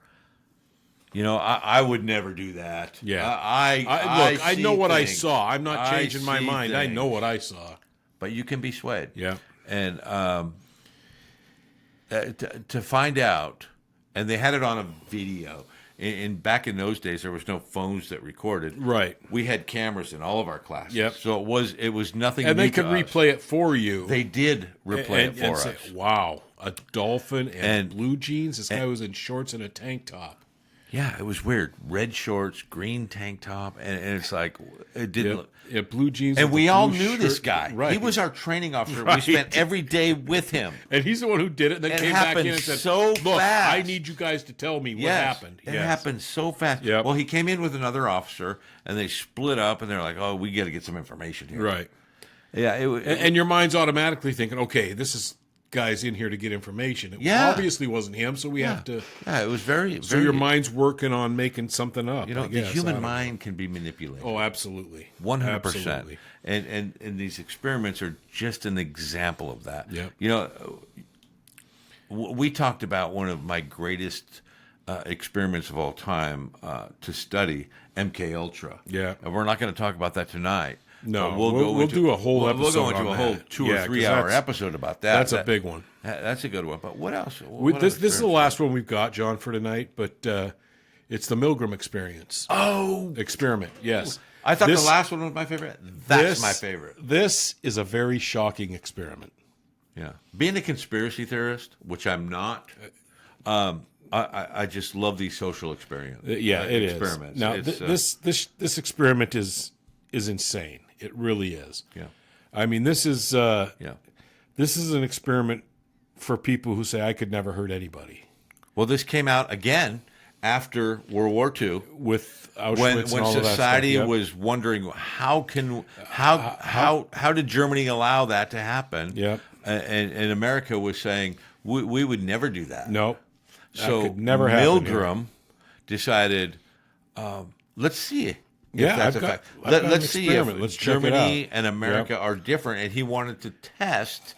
I would never do that. Yeah. I know what I things. saw. I'm not changing my see mind. I things. know what I saw. But you can be swayed. Yeah. And to find out, and they had it on a video, in back in those days, there was no phones that recorded. Right. We had cameras in all of our classes. Yep. So it was nothing. And new they could to us. replay it for you. They did replay it for and us. say, wow, a dolphin and And- blue jeans. This guy was in shorts and a tank top. Yeah, it was weird. Red shorts, green tank top, and it's like it didn't. Yep. Look, Yeah, blue jeans. and with we a all blue knew this shirt. guy. Right. He was our training officer. Right. We spent every day with him. And he's the one who did it, and then It came back in happened and said, so look, fast. I need you guys to tell me what Yes, happened. It Yes. happened so fast. Yep. Well, he came in with another officer, and they split up, and they're like, "Oh, we got to get some information here." Right. Yeah. And your mind's automatically thinking, okay, this is guy's in here to get information. It Yeah. obviously wasn't him, so we have to. Yeah, it was very. So your mind's working on making something up. You know, I the guess. I human don't know. mind can be manipulated. Oh, absolutely. 100%. Absolutely. And these experiments are just an example of that. Yep. You know, we talked about one of my greatest experiments of all time to study, MK Ultra. Yeah. And we're not going to talk about that tonight. No, But we'll do a whole We'll episode go into on a whole that. 2 Yeah, or 'cause 3 hour that's- episode about that. That's a big one. That's a good one. But what else? This is the last one we've got, John, for tonight. But it's the Milgram experiment. Yes, I thought This- the last one was my favorite. That's my favorite. This is a very shocking experiment. Yeah, being a conspiracy theorist, which I'm not, I just love these social experiments. Yeah, it is. experiments. Now, It's, this experiment is insane. It really is. yeah, I mean, this is yeah. this is an experiment for people who say I could never hurt anybody. Well, this came out again after World War II, With Auschwitz when and all of that society stuff. Yep. was wondering how did Germany allow that to happen? Yep. And America was saying we would never do that. Nope. So could never happen here. Milgram decided, let's see if Yeah, that's I've a got- fact. I've got an Let's see if experiment. Let's check it Germany out. and America Yep. are different. And he wanted to test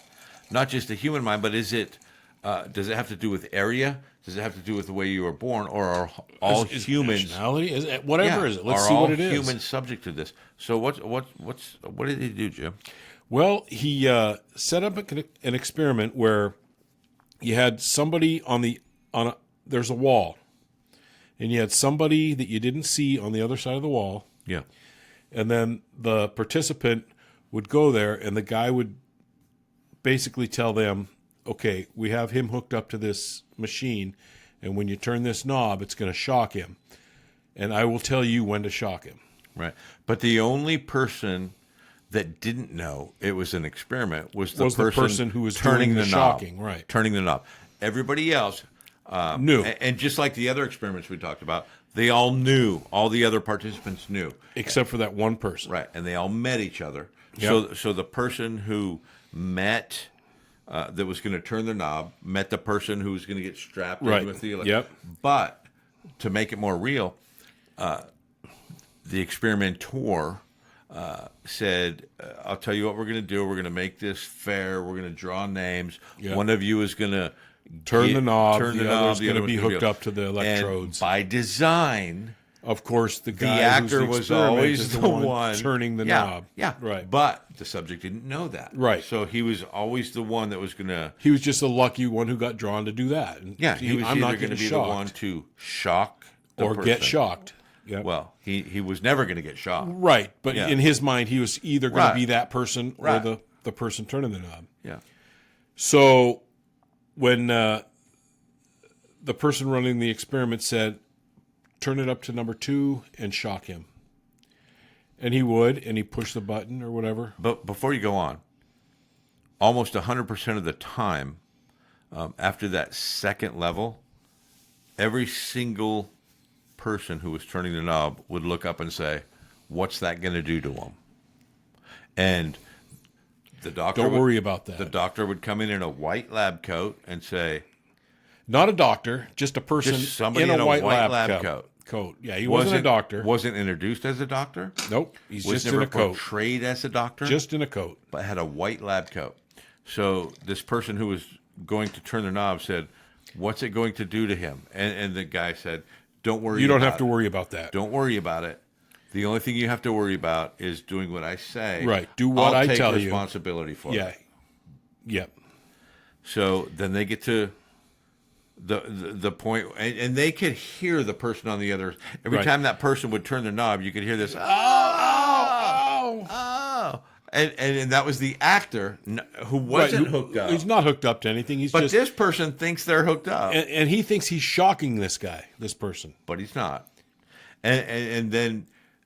not just the human mind, but does it have to do with area? Does it have to do with the way you were born, or are all Is humans? nationality? Is it, whatever is it? Let's are see all what it is. humans subject to this? So what did he do, Jim? Well, he set up an experiment where you had somebody there's a wall, and you had somebody that you didn't see on the other side of the wall, Yeah, and then the participant would go there, and the guy would basically tell them, okay, we have him hooked up to this machine, and when you turn this knob, it's going to shock him, and I will tell you when to shock him. right. But the only person that didn't know it was an experiment was the person who was turning doing the knob, shocking, right. Turning the knob. Everybody else Knew. and just like the other experiments we talked about, they all knew. All the other participants knew, Except for that one person. right? And they all met each other. Yep. So the person who met that was going to turn the knob met the person who was going to get strapped Right. in with the Yep. But to make it more real, the experimenter said, I'll tell you what we're going to do. We're going to make this fair. We're going to draw names. Yep. One of you is going to Turn the knob. Turn the the knob. other's The going other to be one's gonna hooked up to the electrodes. And by design, Of course, the the guy actor who's was experiment always is the one turning the yeah, knob. Yeah, Right. But the subject didn't know that. Right. So he was always the one that was going to. He was just the lucky one who got drawn to do that. And Yeah, he was I'm not either going to getting be shocked the one to shock the or person. get shocked. Yep. Well, he was never going to get shocked. Right, but Yeah. in his mind, he was either going Right. to be that person or Right. the person turning the knob. Yeah. So when the person running the experiment said, turn it up to number 2 and shock him. And he would, and he pushed the button or whatever. But before you go on, almost 100% of the time, after that second level, every single person who was turning the knob would look up and say, "What's that going to do to him?" And the doctor Don't worry about that. The doctor would come in a white lab coat and say, Not a doctor, just a person Just somebody in a white lab coat. Yeah, he wasn't a doctor. Wasn't introduced as a doctor. Nope, he's Was just in never a coat. portrayed as a doctor. Just in a coat. But had a white lab coat. So this person who was going to turn the knob said, "What's it going to do to him?" And the guy said, "Don't worry. You don't about have to it. worry about that. Don't worry about it. The only thing you have to worry about is doing what I say. Right. Do what I'll I take tell you. responsibility for Yeah. it." Yep. So then they get to the point, and they could hear the person on the other. Every Right. time that person would turn the knob, you could hear this. Oh. And that was the actor who wasn't hooked up. He's not hooked up to anything. He's But just, this person thinks they're hooked up. and he thinks he's shocking this person. But he's not. And then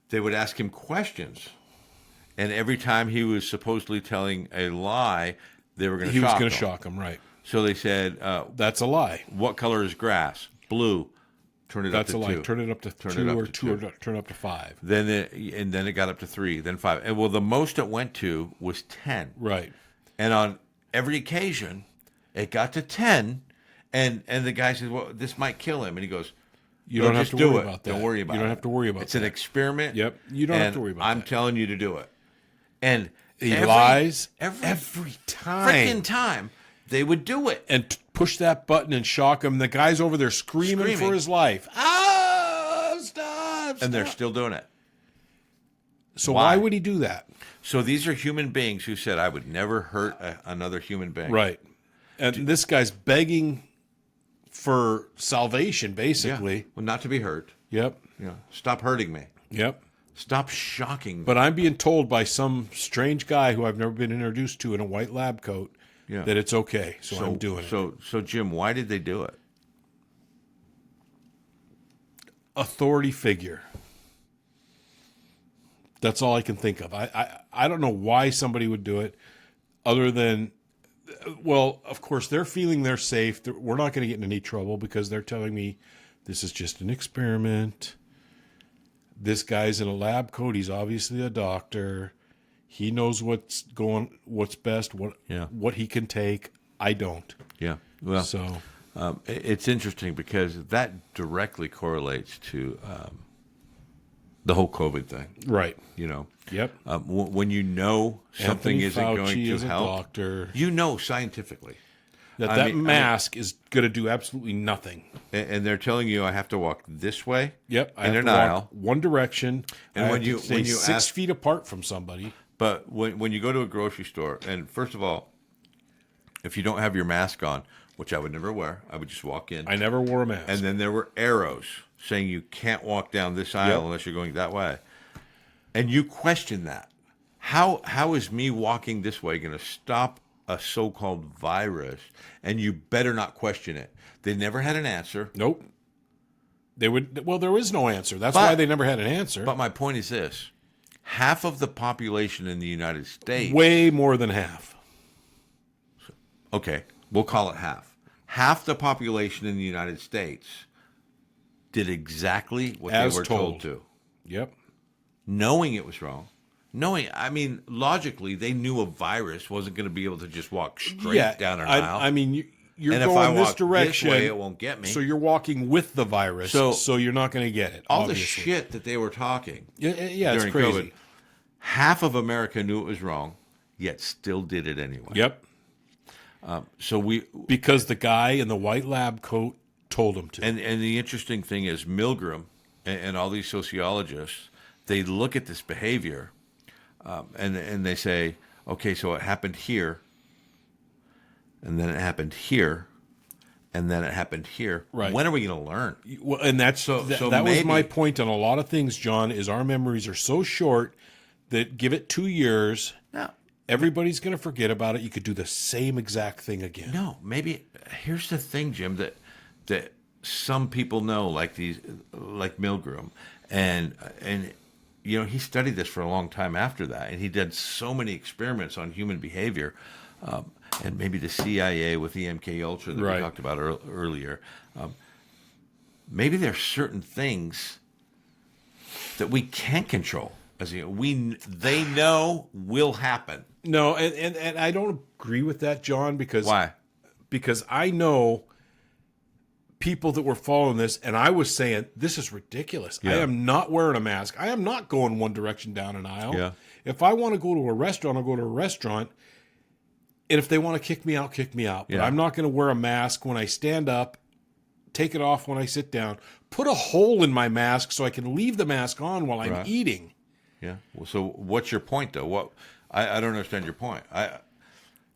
they would ask him questions. And every time he was supposedly telling a lie, they were going to shock him. He was going to shock him, right. So they said, that's a lie. what color is grass? Blue. Turn it up That's to a lie. 2. Turn it up to Turn 2 it up or to 2 2. or turn it up to 5. Then it got up to 3, then 5. And well, the most it went to was 10. Right. And on every occasion, it got to 10, and the guy says, "Well, this might kill him." And he goes, You "No, don't have just to do worry it. about that. Don't worry about it. You don't have to worry about It's an that. experiment." Yep. You don't have and to worry about I'm that. telling you to do it. And He lies every time. freaking time they would do it. And push that button and shock him. The guy's over there screaming for his life. Stop. And they're still doing it. So Why? why would he do that? So these are human beings who said, "I would never hurt another human being." Right. And this guy's begging for salvation, Yeah. basically. Well, not to be hurt. Yep. Stop hurting me. Yep. Stop shocking me. But I'm being told by some strange guy who I've never been introduced to in a white lab coat that it's okay. So I'm doing it. So Jim, why did they do it? Authority figure. That's all I can think of. I don't know why somebody would do it other than, well, of course, they're feeling they're safe. We're not going to get in any trouble because they're telling me this is just an experiment. This guy's in a lab coat. He's obviously a doctor. He knows what's best, what he can take. I don't. Yeah. Well, So it's interesting because that directly correlates to the whole COVID thing. right. Yep. Yep. When you know something Anthony isn't going Fauci to is a help, doctor. you know scientifically. That mask is going to do absolutely nothing. And they're telling you, I have to walk this way. Yep, I in have an to aisle. walk one direction, And I when have to you- stay when you 6 ask- feet apart from somebody. But when you go to a grocery store, and first of all, if you don't have your mask on, which I would never wear, I would just walk in. I never wore a mask. And then there were arrows saying you can't walk down this aisle Yep. unless you're going that way. And you question that. How is me walking this way going to stop a so-called virus? And you better not question it. They never had an answer. Nope. They would. Well, there is no answer. That's why they never had an answer. But my point is this. Half of the population in the United States... Way more than half. Okay, we'll call it half. Half the population in the United States did exactly what As they were told to. Yep. Knowing it was wrong. Logically, they knew a virus wasn't going to be able to just walk straight down an aisle. I mean, you're And if I going this walk direction. this way, it won't get me. So you're walking with the virus. So you're not going to get it. all obviously. the shit that they were talking Yeah, it's during crazy. COVID, half of America knew it was wrong, yet still did it anyway. Yep. So Because the guy in the white lab coat told him to. And the interesting thing is Milgram and all these sociologists, they look at this behavior and they say, okay, so it happened here, and then it happened here, and then it happened here. Right. When are we going to learn? Well, and that was my point on a lot of things, John, is our memories are so short that give it 2 years, No. everybody's going to forget about it. You could do the same exact thing again. No, maybe here's the thing, Jim, that some people know, like Milgram, and he studied this for a long time after that, and he did so many experiments on human behavior, and maybe the CIA with the MK Ultra that Right. we talked about earlier. Maybe there's certain things that we can't control. They know will happen. No, and I don't agree with that, John, because Why? Because I know people that were following this, and I was saying, this is ridiculous. Yeah. I am not wearing a mask. I am not going one direction down an aisle. Yeah. If I want to go to a restaurant, I'll go to a restaurant. And if they want to kick me out, kick me out. But Yeah. I'm not going to wear a mask when I stand up, take it off when I sit down, put a hole in my mask so I can leave the mask on while I'm Right. eating. Yeah. Well, so what's your point, though? I don't understand your point.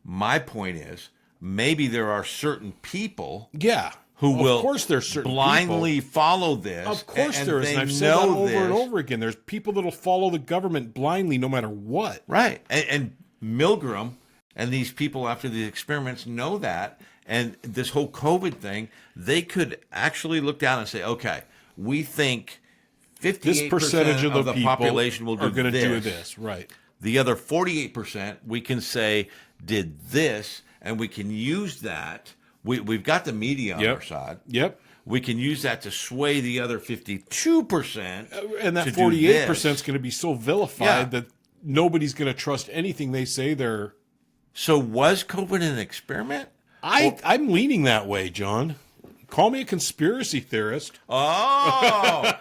My point is maybe there are certain people Yeah. who will Of course there's certain blindly follow this. Of course and there is. they And I've said that know over and this. over again. There's people that'll follow the government blindly no matter what. Right. And Milgram and these people after these experiments know that. And this whole COVID thing, they could actually look down and say, okay, we think 58% This percentage of the people population will are do going to do this. this. Right. The other 48%, we can say, did this, and we can use that. We've got the media on our side. Yep. We can use that to sway the other 52%. And that to 48% do is going to be so vilified Yeah. that nobody's going to trust anything they say. So was COVID an experiment? I'm leaning that way, John. Call me a conspiracy theorist. Oh,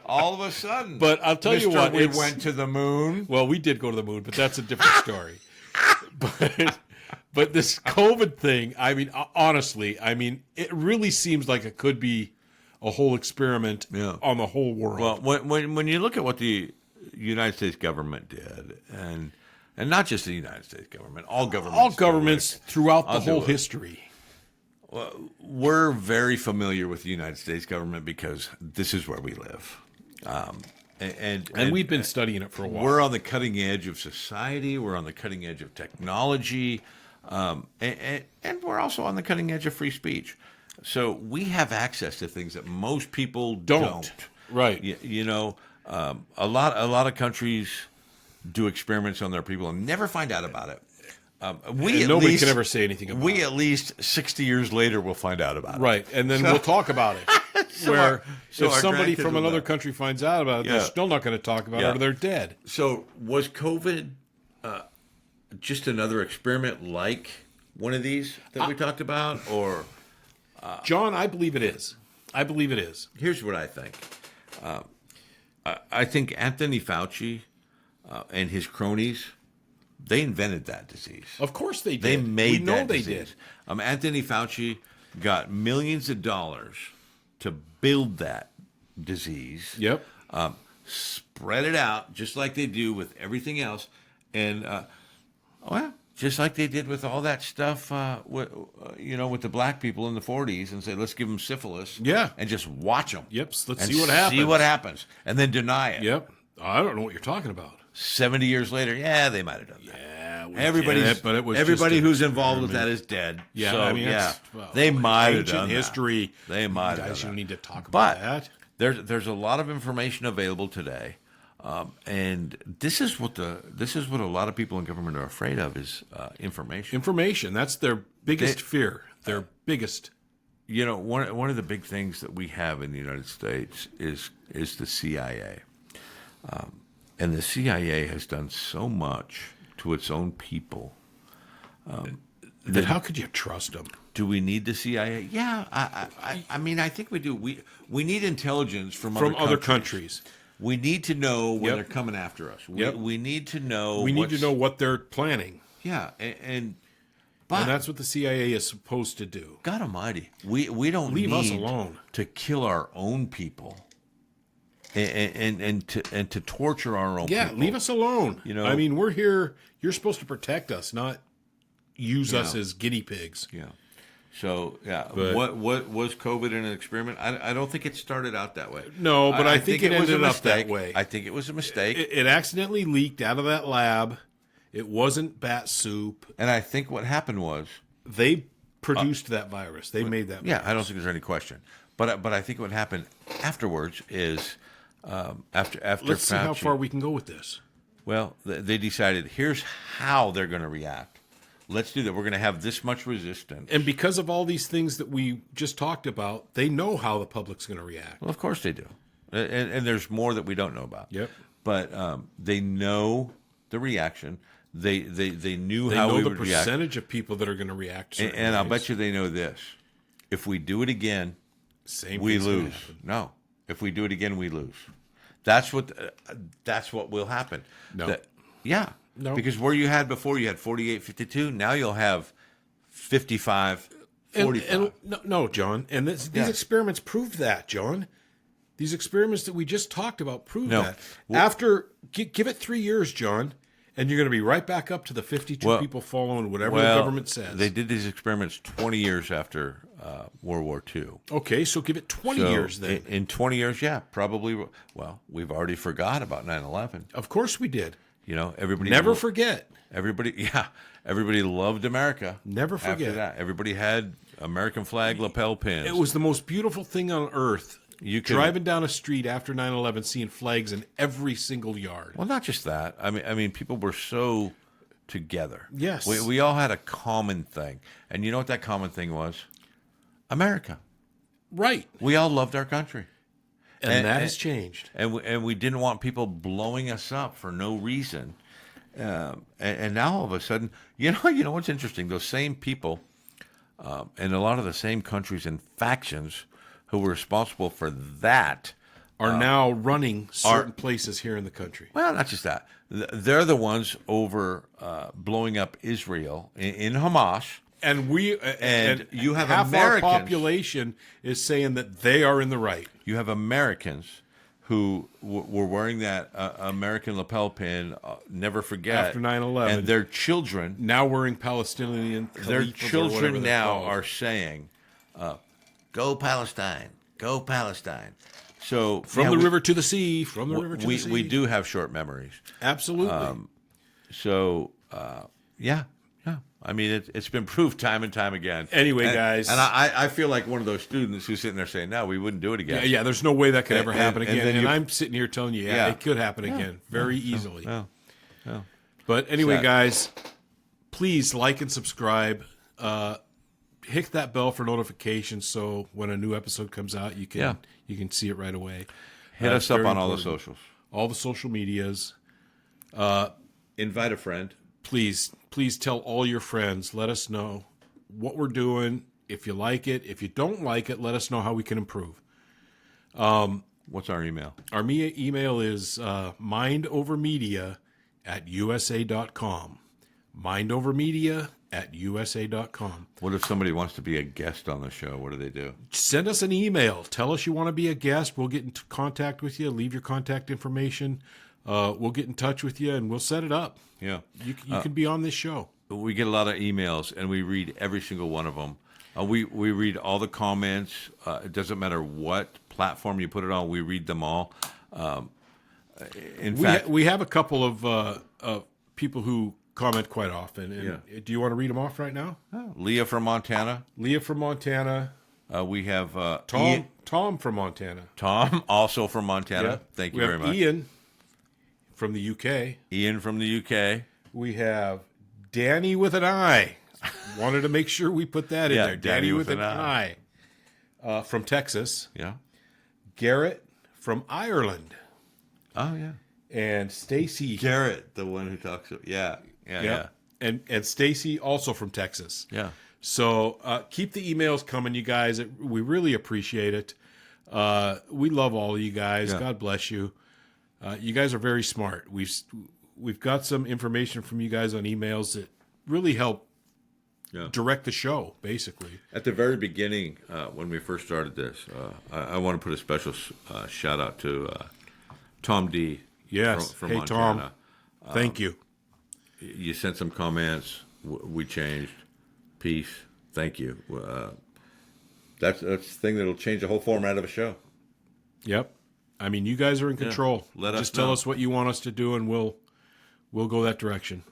all of a sudden. But I'll tell you Mr. what, we it's- went to the moon. Well, we did go to the moon, but that's a different story. But this COVID thing, I mean, honestly, it really seems like it could be a whole experiment on the whole world. Well, when you look at what the United States government did, and not just the United States government, all governments throughout the whole history. We're very familiar with the United States government because this is where we live. And we've been studying it for a while. We're on the cutting edge of society. We're on the cutting edge of technology. And we're also on the cutting edge of free speech. So we have access to things that most people don't. Right. A lot of countries do experiments on their people and never find out about it. Nobody can ever say anything about it. We at least 60 years later will find out about it. Right, and then we'll talk about it. If somebody grandkids from will another know. country finds out about it, they're still not going to talk about it or they're dead. So was COVID just another experiment like one of these that we talked about? Or John, I believe it is. I believe it is. Here's what I think. I think Anthony Fauci and his cronies, they invented that disease. Of course they did. They made we know that they disease. did. Anthony Fauci got millions of dollars to build that disease. Yep. Spread it out just like they do with everything else, and just like they did with all that stuff, with the black people in the 40s, and say let's give them syphilis, and just watch them. Yep. Let's and see what happens. See what happens, and then deny it. Yep. I don't know what you're talking about. 70 years later, they might have done that. Yeah, everybody who's involved with that is dead. Yeah, so, they might have done history. That. They might have done Guys, that. you need to talk about that. There's a lot of information available today, and this is what a lot of people in government are afraid of is information. Information. That's their biggest fear. Their biggest. One of the big things that we have in the United States is the CIA. And the CIA has done so much to its own people. That how could you trust them? Do we need the CIA? Yeah, I think we do. We need intelligence from other countries. We need to know when they're coming after us. We need to know. We need to know what they're planning. Yeah, and that's what the CIA is supposed to do. God Almighty, we don't leave us need alone to kill our own people. And to torture our own people. Yeah, leave us alone. We're here. You're supposed to protect us, not use us as guinea pigs. Yeah. So what was COVID an experiment? I don't think it started out that way. No, but I think it ended up that way. I think it was a mistake. It accidentally leaked out of that lab. It wasn't bat soup. And I think what happened was they produced that virus. They made that. Yeah, virus. I don't think there's any question. But I think what happened afterwards is. After Let's see Fauci, how far we can go with this. Well, they decided here's how they're going to react. Let's do that. We're going to have this much resistance. And because of all these things that we just talked about, they know how the public's going to react. Well, of course they do. And there's more that we don't know about. Yep. But they know the reaction. They knew they how know we the would react. percentage of people that are going to react. And I'll bet you they know this. If we do it again, we lose. No. If we do it again, we lose. That's what will happen. No. No. Because where you had before, you had 48-52. Now you'll have 55-45. No, John. And these experiments proved that, John. These experiments that we just talked about prove that. Well, After, give it 3 years, John, And you're going to be right back up to the 52 people following whatever the government says. They did these experiments 20 years after World War II. Okay, so give it 20 years then. In 20 years, yeah, probably. Well, we've already forgot about 9/11. Of course we did. You know, everybody Never forget. Everybody loved America. Never forget. After that, everybody had American flag lapel pins. It was the most beautiful thing on earth. Driving down a street after 9/11, seeing flags in every single yard. Well, not just that. I mean, people were so together. Yes. We all had a common thing. And you know what that common thing was? America. Right. We all loved our country. And that has changed. And we didn't want people blowing us up for no reason. And now all of a sudden, you know what's interesting? Those same people and a lot of the same countries and factions who were responsible for that are now running certain places here in the country. Well, not just that. They're the ones over blowing up Israel in Hamas. And you have half Americans. Our population is saying that they are in the right. You have Americans who were wearing that American lapel pin, never forget. After 9/11. And their children. Now wearing Palestinian. Their children now are saying, go Palestine, go Palestine. So from the river to the sea, from the river to the sea. We do have short memories. Absolutely. Yeah. I mean, it's been proved time and time again. Anyway, guys. And I feel like one of those students who's sitting there saying, no, we wouldn't do it again. Yeah, there's no way that could ever happen again. And I'm sitting here telling you, it could happen again very easily. Yeah. But anyway, guys, please like and subscribe. Hit that bell for notifications so when a new episode comes out, you can see it right away. Hit us up on all the socials. All the social medias. Invite a friend. Please tell all your friends. Let us know what we're doing. If you like it. If you don't like it, let us know how we can improve. What's our email? Our email is mindovermedia@usa.com. Mindovermedia@usa.com. What if somebody wants to be a guest on the show? What do they do? Send us an email. Tell us you want to be a guest. We'll get in contact with you. Leave your contact information. We'll get in touch with you, and we'll set it up. Yeah. You can be on this show. We get a lot of emails, and we read every single one of them. We read all the comments. It doesn't matter what platform you put it on. We read them all. In fact, we have a couple of people who comment quite often. And do you want to read them off right now? Leah from Montana. We have Tom from Montana. Tom, also from Montana. Yeah. Thank you very much. Ian from the UK. We have Danny with an I. Wanted to make sure we put that in there. Danny with an I. From Texas. Yeah. Garrett from Ireland. Oh, yeah. And Stacy. Garrett, the one who talks. Yeah. And Stacy, also from Texas. Yeah. So keep the emails coming, you guys. We really appreciate it. We love all of you guys. God bless you. You guys are very smart. We've got some information from you guys on emails that really help direct the show, basically. At the very beginning, when we first started this, I want to put a special shout out to Tom D. Yes. From hey, Montana. Tom. Thank you. You sent some comments. We changed. Peace. Thank you. That's the thing that'll change the whole format of a show. Yep. I mean, you guys are in control. Let us Just tell know. us what you want us to do, and we'll go that direction.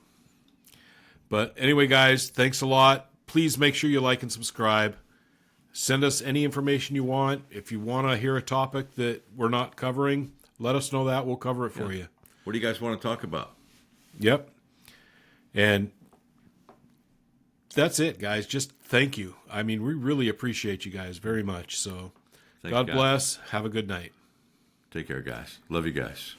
But anyway, guys, thanks a lot. Please make sure you like and subscribe. Send us any information you want. If you want to hear a topic that we're not covering, let us know that. We'll cover it for you. What do you guys want to talk about? Yep. And that's it, guys. Just thank you. I mean, we really appreciate you guys very much. So God bless. Have a good night. Take care, guys. Love you guys.